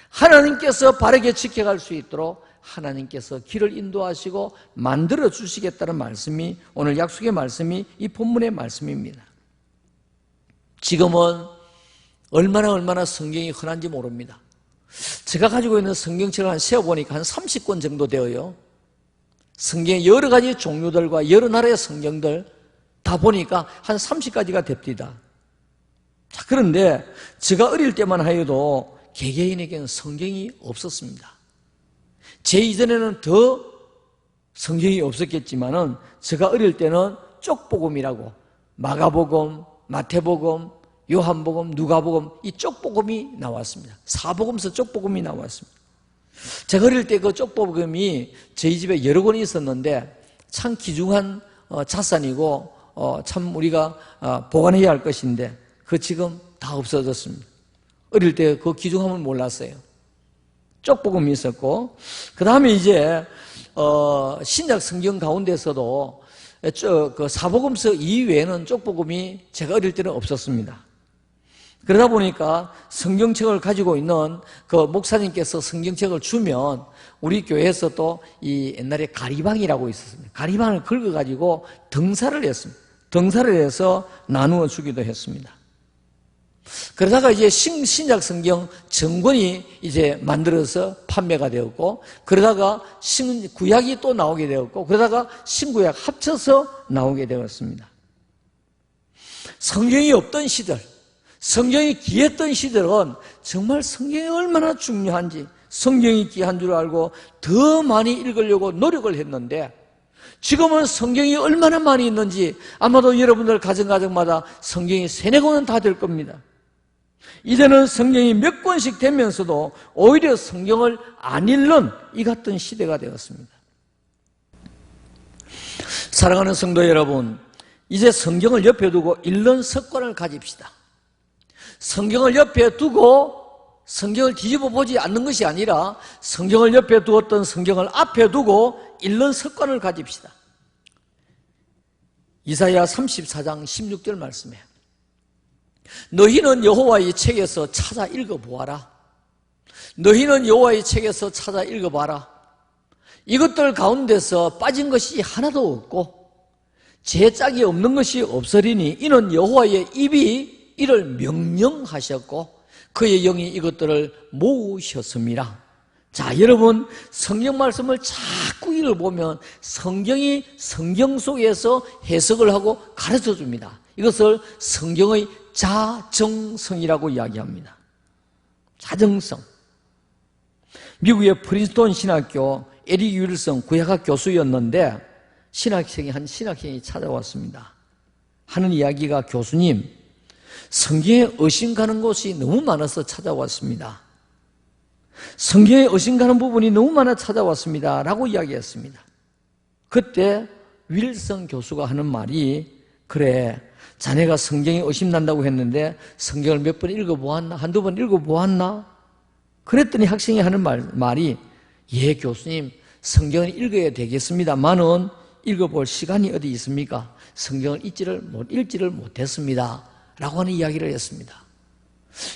하나님께서 바르게 지켜갈 수 있도록 하나님께서 길을 인도하시고 만들어 주시겠다는 말씀이, 오늘 약속의 말씀이 이 본문의 말씀입니다. 지금은 얼마나 성경이 흔한지 모릅니다. 제가 가지고 있는 성경책을 세어보니까 한 30권 정도 되어요. 성경의 여러 가지 종류들과 여러 나라의 성경들 다 보니까 한 30가지가 됩니다. 자, 그런데 제가 어릴 때만 하여도 개개인에게는 성경이 없었습니다. 제 이전에는 더 성경이 없었겠지만은 제가 어릴 때는 쪽복음이라고 마가복음, 마태복음, 요한복음, 누가복음 이 쪽복음이 나왔습니다. 사복음서 쪽복음이 나왔습니다. 제가 어릴 때 그 쪽복음이 저희 집에 여러 권이 있었는데 참 귀중한 자산이고 참 우리가 보관해야 할 것인데 그 지금 다 없어졌습니다. 어릴 때 그 귀중함을 몰랐어요. 쪽복음이 있었고, 그 다음에 이제 신약 성경 가운데서도 그 사복음서 이외에는 쪽복음이 제가 어릴 때는 없었습니다. 그러다 보니까 성경책을 가지고 있는 그 목사님께서 성경책을 주면 우리 교회에서 또 이 옛날에 가리방이라고 있었습니다. 가리방을 긁어가지고 등사를 했습니다. 등사를 해서 나누어 주기도 했습니다. 그러다가 이제 신약 성경 전권이 이제 만들어서 판매가 되었고, 그러다가 구약이 또 나오게 되었고, 그러다가 신구약 합쳐서 나오게 되었습니다. 성경이 없던 시절, 성경이 귀했던 시절은 정말 성경이 얼마나 중요한지, 성경이 귀한 줄 알고 더 많이 읽으려고 노력을 했는데, 지금은 성경이 얼마나 많이 있는지 아마도 여러분들 가정마다 성경이 3-4권은 다 될 겁니다. 이제는 성경이 몇 권씩 되면서도 오히려 성경을 안 읽는 이 같은 시대가 되었습니다. 사랑하는 성도 여러분, 이제 성경을 옆에 두고 읽는 습관을 가집시다. 성경을 옆에 두고 성경을 뒤집어 보지 않는 것이 아니라 성경을 옆에 두었던 성경을 앞에 두고 읽는 습관을 가집시다. 이사야 34장 16절 말씀이에요. 너희는 여호와의 책에서 찾아 읽어보아라. 너희는 여호와의 책에서 찾아 읽어봐라. 이것들 가운데서 빠진 것이 하나도 없고 제 짝이 없는 것이 없으리니 이는 여호와의 입이 이를 명령하셨고 그의 영이 이것들을 모으셨음이라. 자, 여러분, 성경 말씀을 자꾸 읽어보면 성경이 성경 속에서 해석을 하고 가르쳐 줍니다. 이것을 성경의 자정성이라고 이야기합니다. 자정성. 미국의 프린스턴 신학교 에릭 윌슨 구약학 교수였는데 한 신학생이 찾아왔습니다. 하는 이야기가, 교수님, 성경에 의심가는 곳이 너무 많아서 찾아왔습니다. 성경에 의심가는 부분이 너무 많아 찾아왔습니다 라고 이야기했습니다. 그때 윌슨 교수가 하는 말이, 그래, 자네가 성경에 의심난다고 했는데 성경을 몇 번 읽어보았나? 한두 번 읽어보았나? 그랬더니 학생이 하는 말이, 예, 교수님, 성경을 읽어야 되겠습니다만은 읽어볼 시간이 어디 있습니까? 성경을 읽지를 못했습니다 라고 하는 이야기를 했습니다.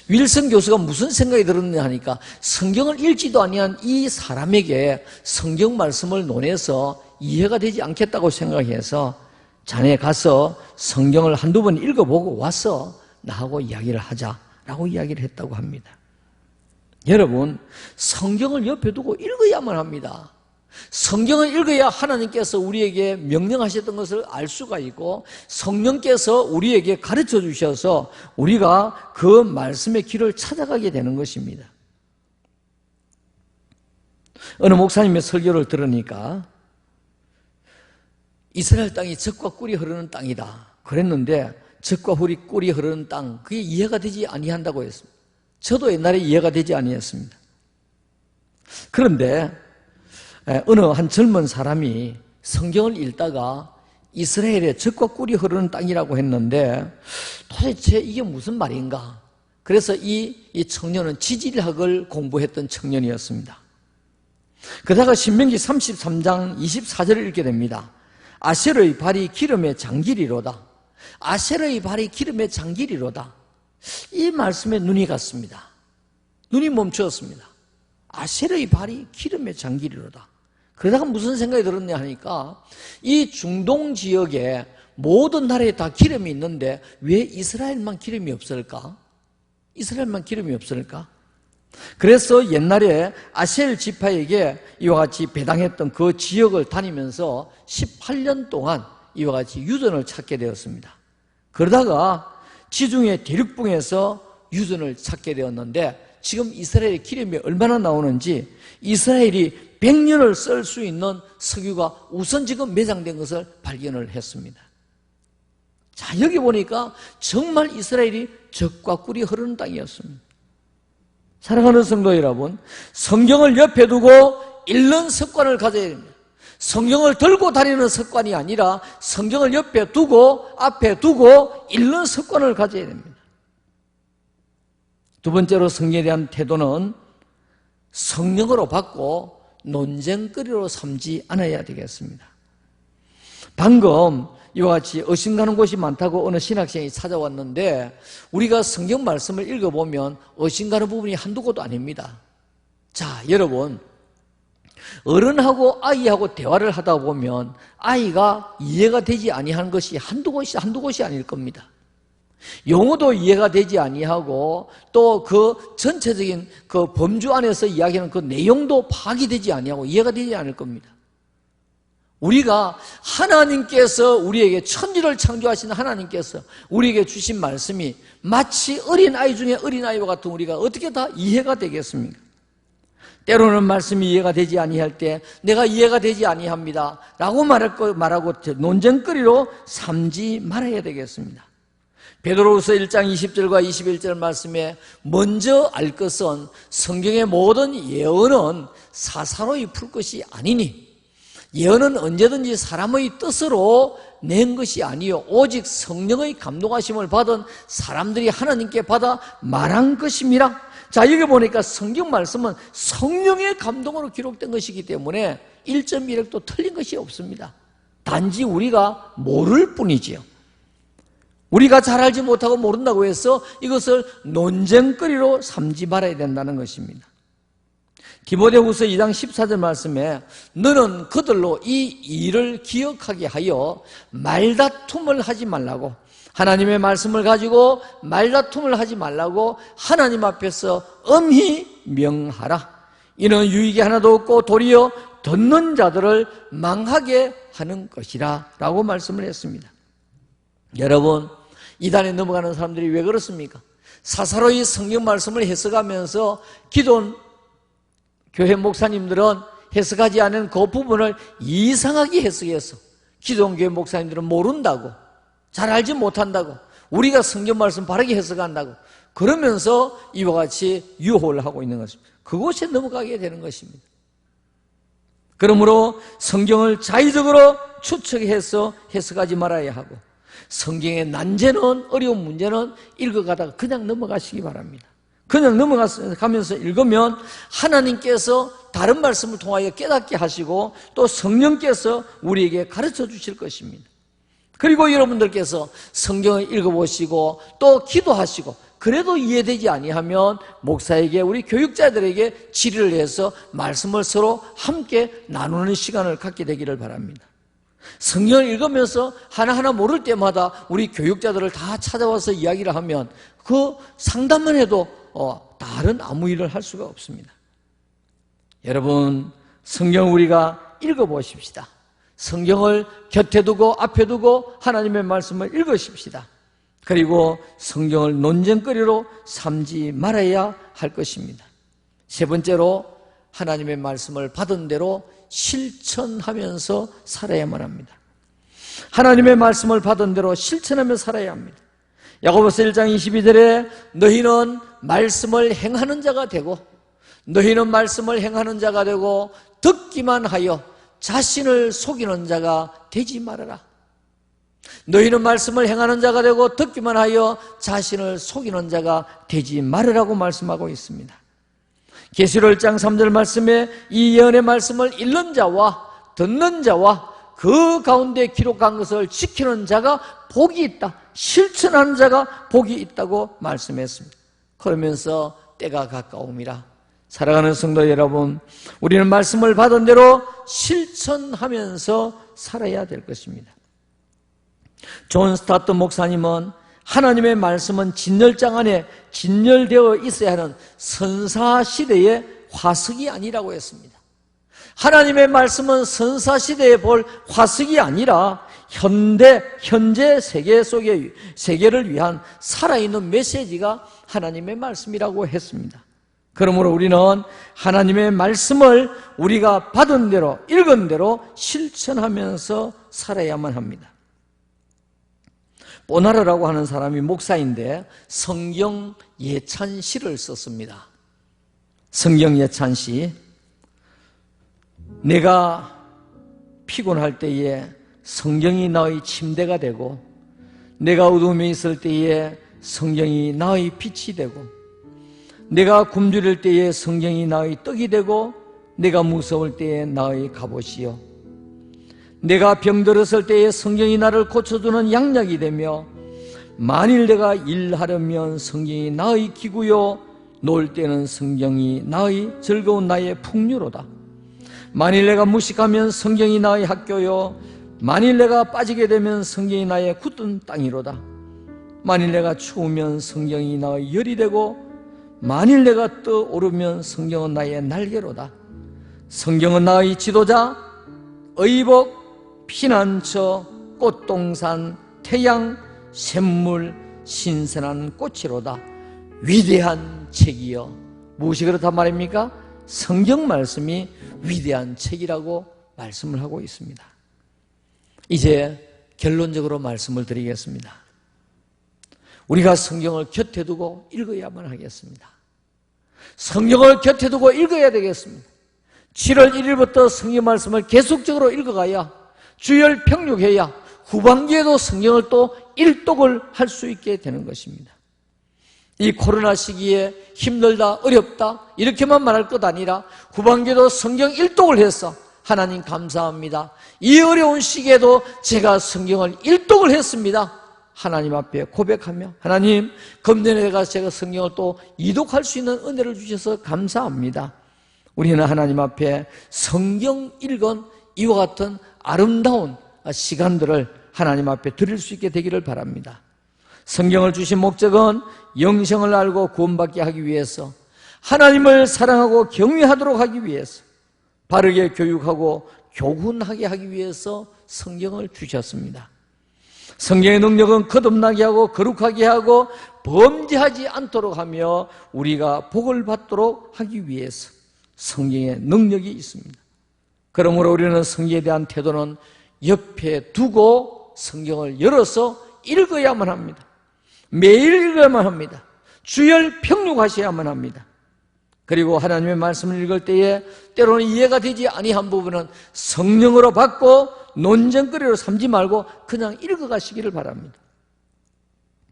윌슨 교수가 무슨 생각이 들었느냐 하니까, 성경을 읽지도 아니한 이 사람에게 성경 말씀을 논해서 이해가 되지 않겠다고 생각해서 자네 가서 성경을 한두 번 읽어보고 와서 나하고 이야기를 하자라고 이야기를 했다고 합니다. 여러분, 성경을 옆에 두고 읽어야만 합니다. 성경을 읽어야 하나님께서 우리에게 명령하셨던 것을 알 수가 있고 성령께서 우리에게 가르쳐 주셔서 우리가 그 말씀의 길을 찾아가게 되는 것입니다. 어느 목사님의 설교를 들으니까 이스라엘 땅이 젖과 꿀이 흐르는 땅이다 그랬는데 젖과 꿀이 흐르는 땅 그게 이해가 되지 아니한다고 했습니다. 저도 옛날에 이해가 되지 아니했습니다. 그런데 어느 한 젊은 사람이 성경을 읽다가 이스라엘의 젖과 꿀이 흐르는 땅이라고 했는데 도대체 이게 무슨 말인가? 그래서 이 청년은 지질학을 공부했던 청년이었습니다. 그러다가 신명기 33장 24절을 읽게 됩니다. 아셀의 발이 기름에 잠기리로다. 아셀의 발이 기름에 잠기리로다. 이 말씀에 눈이 갔습니다. 눈이 멈추었습니다. 아셀의 발이 기름에 잠기리로다. 그러다가 무슨 생각이 들었냐 하니까 이 중동 지역에 모든 나라에 다 기름이 있는데 왜 이스라엘만 기름이 없을까? 이스라엘만 기름이 없을까? 그래서 옛날에 아셀 지파에게 이와 같이 배당했던 그 지역을 다니면서 18년 동안 이와 같이 유전을 찾게 되었습니다. 그러다가 지중해 대륙붕에서 유전을 찾게 되었는데 지금 이스라엘의 기름이 얼마나 나오는지 이스라엘이 100년을 쓸 수 있는 석유가 우선 지금 매장된 것을 발견을 했습니다. 자, 여기 보니까 정말 이스라엘이 젖과 꿀이 흐르는 땅이었습니다. 사랑하는 성도 여러분, 성경을 옆에 두고 읽는 습관을 가져야 됩니다. 성경을 들고 다니는 습관이 아니라 성경을 옆에 두고 앞에 두고 읽는 습관을 가져야 됩니다. 두 번째로 성경에 대한 태도는 성령으로 받고 논쟁거리로 삼지 않아야 되겠습니다. 방금 이와 같이 어신가는 곳이 많다고 어느 신학생이 찾아왔는데 우리가 성경 말씀을 읽어보면 어신가는 부분이 한두 곳도 아닙니다. 자, 여러분, 어른하고 아이하고 대화를 하다 보면 아이가 이해가 되지 아니하는 것이 한두 곳이 아닐 겁니다. 용어도 이해가 되지 아니하고 또 그 전체적인 그 범주 안에서 이야기하는 그 내용도 파악이 되지 아니하고 이해가 되지 않을 겁니다. 우리가 하나님께서 우리에게 천지를 창조하신 하나님께서 우리에게 주신 말씀이 마치 어린아이 중에 어린아이와 같은 우리가 어떻게 다 이해가 되겠습니까? 때로는 말씀이 이해가 되지 아니할 때 내가 이해가 되지 아니합니다 라고 말하고 논쟁거리로 삼지 말아야 되겠습니다. 베드로후서 1장 20절과 21절 말씀에 먼저 알 것은 성경의 모든 예언은 사사로이 풀 것이 아니니 예언은 언제든지 사람의 뜻으로 낸 것이 아니요 오직 성령의 감동하심을 받은 사람들이 하나님께 받아 말한 것입니다. 자, 여기 보니까 성경 말씀은 성령의 감동으로 기록된 것이기 때문에 1.1획도 틀린 것이 없습니다. 단지 우리가 모를 뿐이지요. 우리가 잘 알지 못하고 모른다고 해서 이것을 논쟁거리로 삼지 말아야 된다는 것입니다. 디모데후서 2장 14절 말씀에 너는 그들로 이 일을 기억하게 하여 말다툼을 하지 말라고 하나님의 말씀을 가지고 말다툼을 하지 말라고 하나님 앞에서 엄히 명하라. 이는 유익이 하나도 없고 도리어 듣는 자들을 망하게 하는 것이라 라고 말씀을 했습니다. 여러분, 이단에 넘어가는 사람들이 왜 그렇습니까? 사사로이 성경 말씀을 해석하면서 기존 교회 목사님들은 해석하지 않은 그 부분을 이상하게 해석해서 기존 교회 목사님들은 모른다고 잘 알지 못한다고 우리가 성경 말씀 바르게 해석한다고 그러면서 이와 같이 유혹을 하고 있는 것입니다. 그곳에 넘어가게 되는 것입니다. 그러므로 성경을 자의적으로 추측해서 해석하지 말아야 하고 성경의 난제는 어려운 문제는 읽어가다가 그냥 넘어가시기 바랍니다. 그냥 넘어가면서 읽으면 하나님께서 다른 말씀을 통하여 깨닫게 하시고 또 성령께서 우리에게 가르쳐 주실 것입니다. 그리고 여러분들께서 성경을 읽어보시고 또 기도하시고 그래도 이해되지 아니하면 목사에게 우리 교육자들에게 질의를 해서 말씀을 서로 함께 나누는 시간을 갖게 되기를 바랍니다. 성경을 읽으면서 하나하나 모를 때마다 우리 교육자들을 다 찾아와서 이야기를 하면 그 상담만 해도 다른 아무 일을 할 수가 없습니다. 여러분, 성경 우리가 읽어보십시다. 성경을 곁에 두고 앞에 두고 하나님의 말씀을 읽으십시다. 그리고 성경을 논쟁거리로 삼지 말아야 할 것입니다. 세 번째로 하나님의 말씀을 받은 대로 실천하면서 살아야만 합니다. 하나님의 말씀을 받은 대로 실천하며 살아야 합니다. 야고보서 1장 22절에 너희는 말씀을 행하는 자가 되고 너희는 말씀을 행하는 자가 되고 듣기만 하여 자신을 속이는 자가 되지 말아라. 너희는 말씀을 행하는 자가 되고 듣기만 하여 자신을 속이는 자가 되지 말으라고 말씀하고 있습니다. 계시록 1장 3절 말씀에 이 예언의 말씀을 읽는 자와 듣는 자와 그 가운데 기록한 것을 지키는 자가 복이 있다, 실천하는 자가 복이 있다고 말씀했습니다. 그러면서 때가 가까움이라. 사랑하는 성도 여러분, 우리는 말씀을 받은 대로 실천하면서 살아야 될 것입니다. 존 스타트 목사님은 하나님의 말씀은 진열장 안에 진열되어 있어야 하는 선사시대의 화석이 아니라고 했습니다. 하나님의 말씀은 선사시대에 볼 화석이 아니라 현재 세계를 위한 살아있는 메시지가 하나님의 말씀이라고 했습니다. 그러므로 우리는 하나님의 말씀을 우리가 받은 대로 읽은 대로 실천하면서 살아야만 합니다. 보나르라고 하는 사람이 목사인데 성경 예찬시를 썼습니다. 성경 예찬시. 내가 피곤할 때에 성경이 나의 침대가 되고 내가 어둠에 있을 때에 성경이 나의 빛이 되고 내가 굶주릴 때에 성경이 나의 떡이 되고 내가 무서울 때에 나의 갑옷이요 내가 병들었을 때에 성경이 나를 고쳐주는 양약이 되며 만일 내가 일하려면 성경이 나의 기구요 놀 때는 성경이 나의 즐거운 나의 풍류로다. 만일 내가 무식하면 성경이 나의 학교요 만일 내가 빠지게 되면 성경이 나의 굳은 땅이로다. 만일 내가 추우면 성경이 나의 열이 되고 만일 내가 떠오르면 성경은 나의 날개로다. 성경은 나의 지도자, 의복, 피난처, 꽃동산, 태양, 샘물, 신선한 꽃이로다. 위대한 책이여. 무엇이 그렇단 말입니까? 성경 말씀이 위대한 책이라고 말씀을 하고 있습니다. 이제 결론적으로 말씀을 드리겠습니다. 우리가 성경을 곁에 두고 읽어야만 하겠습니다. 성경을 곁에 두고 읽어야 되겠습니다. 7월 1일부터 성경 말씀을 계속적으로 읽어가야 주일 평육해야 후반기에도 성경을 또 일독을 할 수 있게 되는 것입니다. 이 코로나 시기에 힘들다, 어렵다 이렇게만 말할 것 아니라 후반기에도 성경 일독을 해서 하나님 감사합니다. 이 어려운 시기에도 제가 성경을 일독을 했습니다. 하나님 앞에 고백하며 하나님 금년에 제가 성경을 또 이독할 수 있는 은혜를 주셔서 감사합니다. 우리는 하나님 앞에 성경 읽은 이와 같은 아름다운 시간들을 하나님 앞에 드릴 수 있게 되기를 바랍니다. 성경을 주신 목적은 영생을 알고 구원받게 하기 위해서, 하나님을 사랑하고 경외하도록 하기 위해서, 바르게 교육하고 교훈하게 하기 위해서 성경을 주셨습니다. 성경의 능력은 거듭나게 하고 거룩하게 하고 범죄하지 않도록 하며 우리가 복을 받도록 하기 위해서 성경의 능력이 있습니다. 그러므로 우리는 성경에 대한 태도는 옆에 두고 성경을 열어서 읽어야만 합니다. 매일 읽어야만 합니다. 주일 평육하셔야만 합니다. 그리고 하나님의 말씀을 읽을 때에 때로는 이해가 되지 아니한 부분은 성령으로 받고 논쟁거리로 삼지 말고 그냥 읽어가시기를 바랍니다.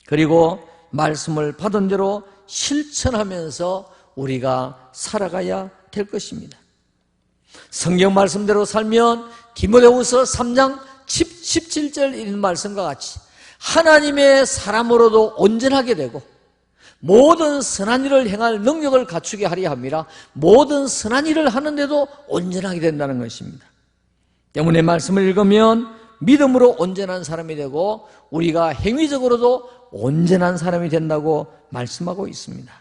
그리고 말씀을 받은 대로 실천하면서 우리가 살아가야 될 것입니다. 성경 말씀대로 살면 디모데후서 3장 17절 있는 말씀과 같이 하나님의 사람으로도 온전하게 되고 모든 선한 일을 행할 능력을 갖추게 하려 함이라. 모든 선한 일을 하는데도 온전하게 된다는 것입니다. 때문에 말씀을 읽으면 믿음으로 온전한 사람이 되고 우리가 행위적으로도 온전한 사람이 된다고 말씀하고 있습니다.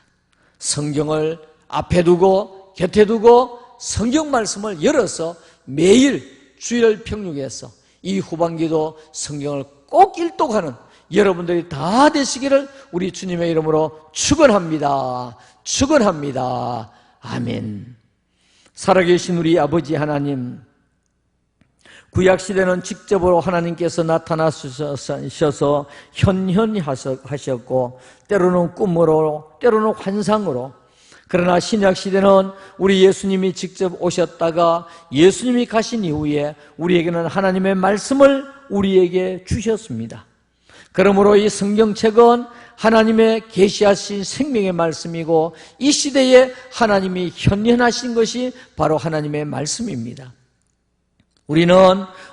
성경을 앞에 두고 곁에 두고 성경 말씀을 열어서 매일 주일 평육에서 이 후반기도 성경을 꼭 일독하는 여러분들이 다 되시기를 우리 주님의 이름으로 축원합니다. 축원합니다. 아멘. 살아계신 우리 아버지 하나님, 구약시대는 직접으로 하나님께서 나타나셔서 현현하셨고 때로는 꿈으로 때로는 환상으로, 그러나 신약시대는 우리 예수님이 직접 오셨다가 예수님이 가신 이후에 우리에게는 하나님의 말씀을 우리에게 주셨습니다. 그러므로 이 성경책은 하나님의 계시하신 생명의 말씀이고 이 시대에 하나님이 현현하신 것이 바로 하나님의 말씀입니다. 우리는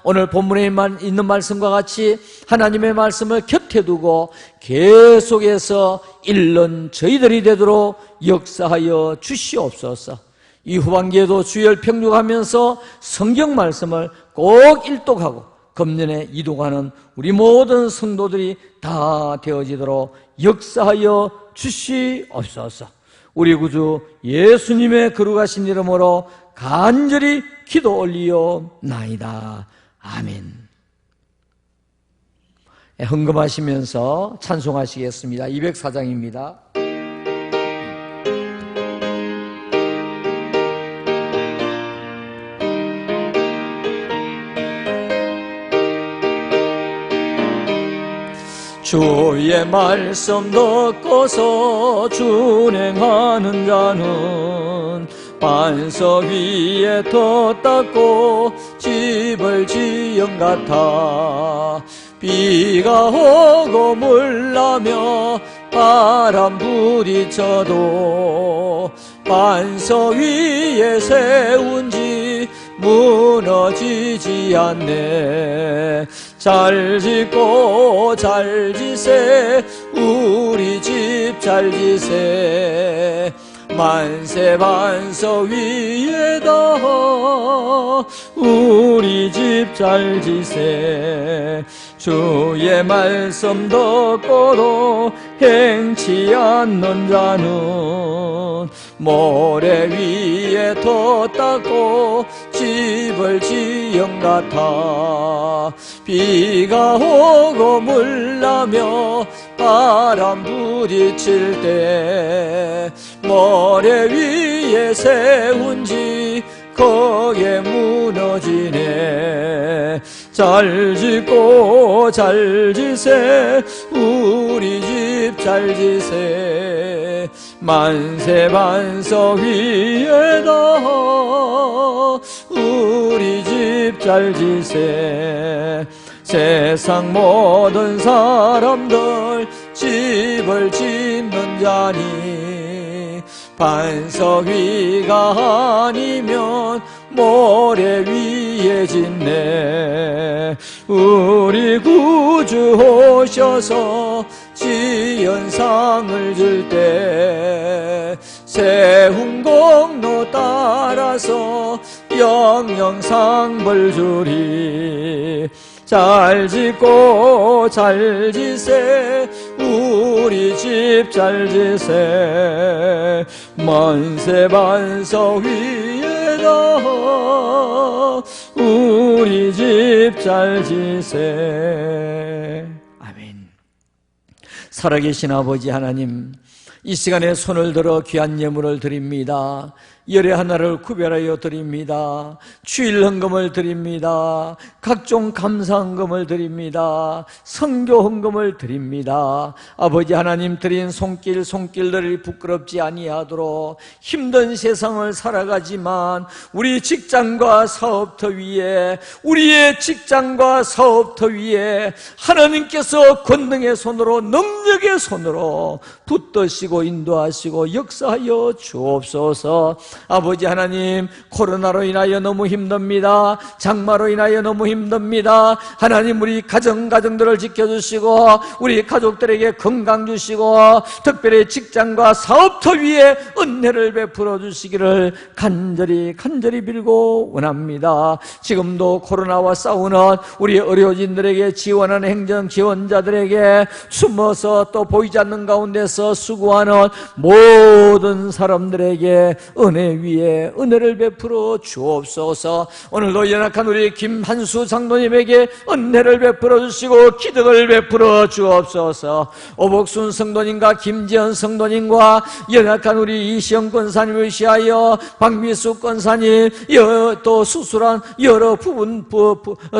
오늘 본문에 있는 말씀과 같이 하나님의 말씀을 곁에 두고 계속해서 읽는 저희들이 되도록 역사하여 주시옵소서. 이 후반기에도 주일 평육하면서 성경 말씀을 꼭 일독하고 금년에 이동하는 우리 모든 성도들이 다 되어지도록 역사하여 주시옵소서. 우리 구주 예수님의 거룩하신 이름으로 간절히 기도 올리옵나이다. 아멘. 헌금하시면서 찬송하시겠습니다. 204장입니다. 주의 말씀 듣고서 준행하는 자는 반석 위에 터 닦고 집을 지은 같아. 비가 오고 물나며 바람 부딪혀도 반석 위에 세운 집 무너지지 않네. 잘 짓고 잘 지세 우리 집 잘 지세. 만세 반석 위에다 우리 집 잘 지세. 주의 말씀 듣고도 행치 않는 자는 모래 위에 터 닦고 집을 지은 같아. 비가 오고 물나며 바람 부딪힐 때 모래 위에 세운 집 거기에 무너지네. 잘 짓고 잘 지세 우리 집 잘 지세. 만세 반석 위에다 우리 집 잘 지세. 세상 모든 사람들 집을 짓는 자니 반석 위가 아니면 모래 위에 짓네. 우리 구주 오셔서 지은 상을 줄 때 세운 공로 따라서 영영 상벌 주리. 잘 짓고 잘 지세 우리 집 잘 지세. 만세 반석 위에다 우리 집 잘 지세. 아멘. 살아계신 아버지 하나님, 이 시간에 손을 들어 귀한 예물을 드립니다. 열의 하나를 구별하여 드립니다. 주일 헌금을 드립니다. 각종 감사 헌금을 드립니다. 선교 헌금을 드립니다. 아버지 하나님, 드린 손길들이 부끄럽지 아니하도록 힘든 세상을 살아가지만 우리 직장과 사업터 위에, 우리의 직장과 사업터 위에 하나님께서 권능의 손으로, 능력의 손으로 붙드시고 인도하시고 역사하여 주옵소서. 아버지 하나님, 코로나로 인하여 너무 힘듭니다. 장마로 인하여 너무 힘듭니다. 하나님, 우리 가정들을 지켜주시고 우리 가족들에게 건강 주시고 특별히 직장과 사업터 위에 은혜를 베풀어 주시기를 간절히 빌고 원합니다. 지금도 코로나와 싸우는 우리 의료진들에게, 지원하는 행정 지원자들에게, 숨어서 또 보이지 않는 가운데서 수고하는 모든 사람들에게 은혜 위에 은혜를 베풀어 주옵소서. 오늘도 연약한 우리 김한수 장로님에게 은혜를 베풀어 주시고 기덕을 베풀어 주옵소서. 오복순 성도님과 김지연 성도님과 연약한 우리 이시영 권사님을 위시하여 박미수 권사님, 또 수술한 여러 부분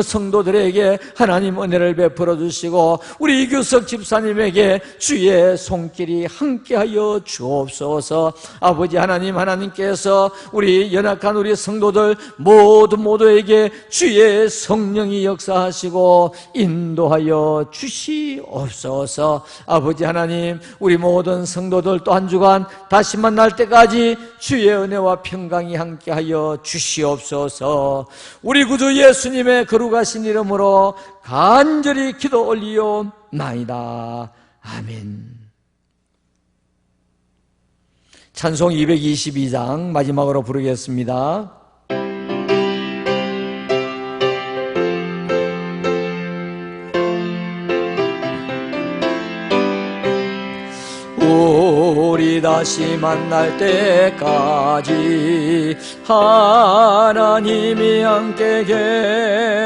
성도들에게 하나님 은혜를 베풀어 주시고, 우리 이규석 집사님에게 주의 손길이 함께하여 주옵소서. 아버지 하나님, 하나님께서 우리 연약한 우리 성도들 모두에게 주의 성령이 역사하시고 인도하여 주시옵소서. 아버지 하나님, 우리 모든 성도들 또 한 주간 다시 만날 때까지 주의 은혜와 평강이 함께하여 주시옵소서. 우리 구주 예수님의 거룩하신 이름으로 간절히 기도 올리옵나이다. 아멘. 찬송 222장 마지막으로 부르겠습니다. 우리 다시 만날 때까지 하나님이 함께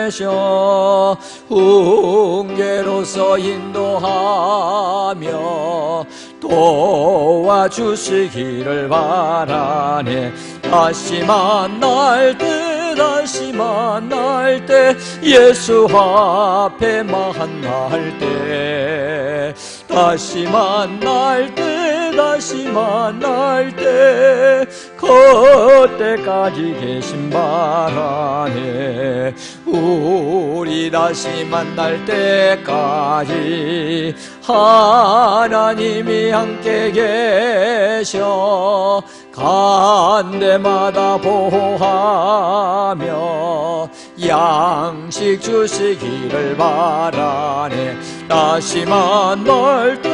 계셔 훈계로서 인도하며 도와주시기를 바라네. 다시 만날 때 예수 앞에 만날 때 다시 만날 때 그때까지 계신 바라네. 우리 다시 만날 때까지 하나님이 함께 계셔 간 데마다 보호하며 양식 주시기를 바라네. 다시 만날 때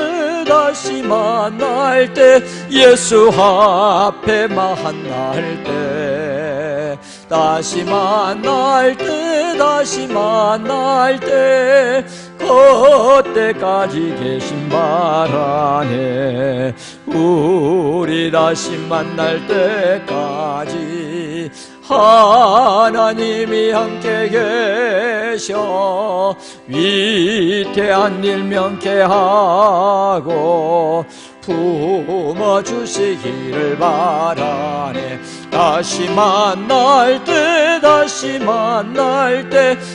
예수 앞에 만날 때 다시 만날 때 그때까지 계신 바라네. 우리 다시 만날 때까지 하나님이 함께 계셔 위태한 일 명쾌하고 품어주시기를 바라네. 다시 만날 때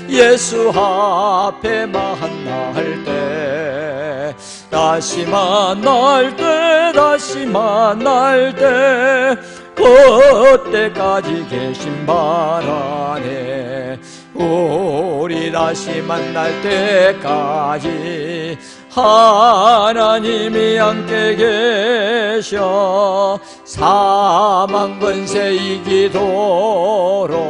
예수 앞에 만날 때 다시 만날 때 그때까지 계신 바라네. 우리 다시 만날 때까지 하나님이 함께 계셔 사망 권세 이기도록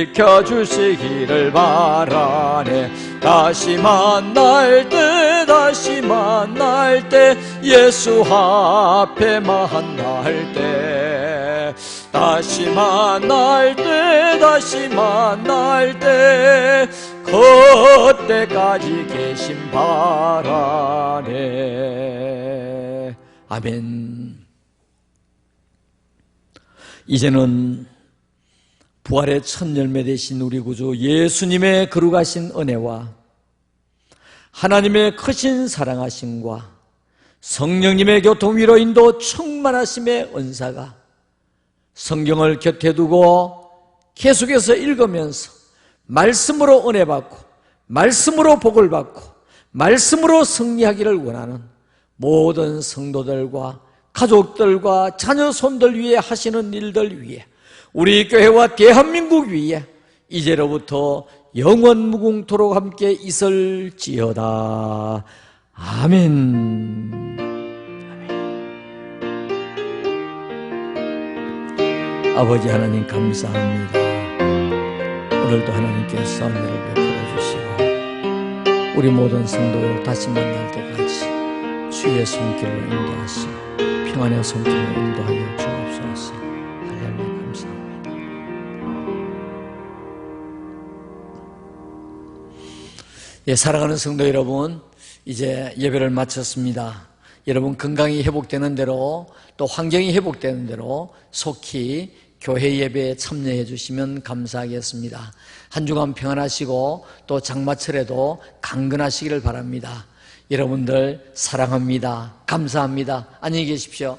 지켜주시기를 바라네. 다시 만날 때 예수 앞에 만날 때 다시 만날 때 그때까지 계신 바라네. 아멘. 이제는 부활의 첫 열매 되신 우리 구주 예수님의 거룩하신 은혜와 하나님의 크신 사랑하심과 성령님의 교통 위로 인도 충만하심의 은사가 성경을 곁에 두고 계속해서 읽으면서 말씀으로 은혜 받고 말씀으로 복을 받고 말씀으로 승리하기를 원하는 모든 성도들과 가족들과 자녀 손들 위에 하시는 일들 위에 우리 교회와 대한민국 위에 이제로부터 영원 무궁토록 함께 있을지어다. 아멘. 아버지 하나님 감사합니다. 오늘도 하나님께서 은혜를 베풀어 주시고 우리 모든 성도를 다시 만날 때까지 주의 손길로 인도하시고 평안의 손길로 인도하여 주옵소서. 할렐루야. 감사합니다. 예, 사랑하는 성도 여러분, 이제 예배를 마쳤습니다. 여러분 건강이 회복되는 대로 또 환경이 회복되는 대로 속히 교회 예배에 참여해 주시면 감사하겠습니다. 한 주간 평안하시고 또 장마철에도 강건하시기를 바랍니다. 여러분들 사랑합니다. 감사합니다. 안녕히 계십시오.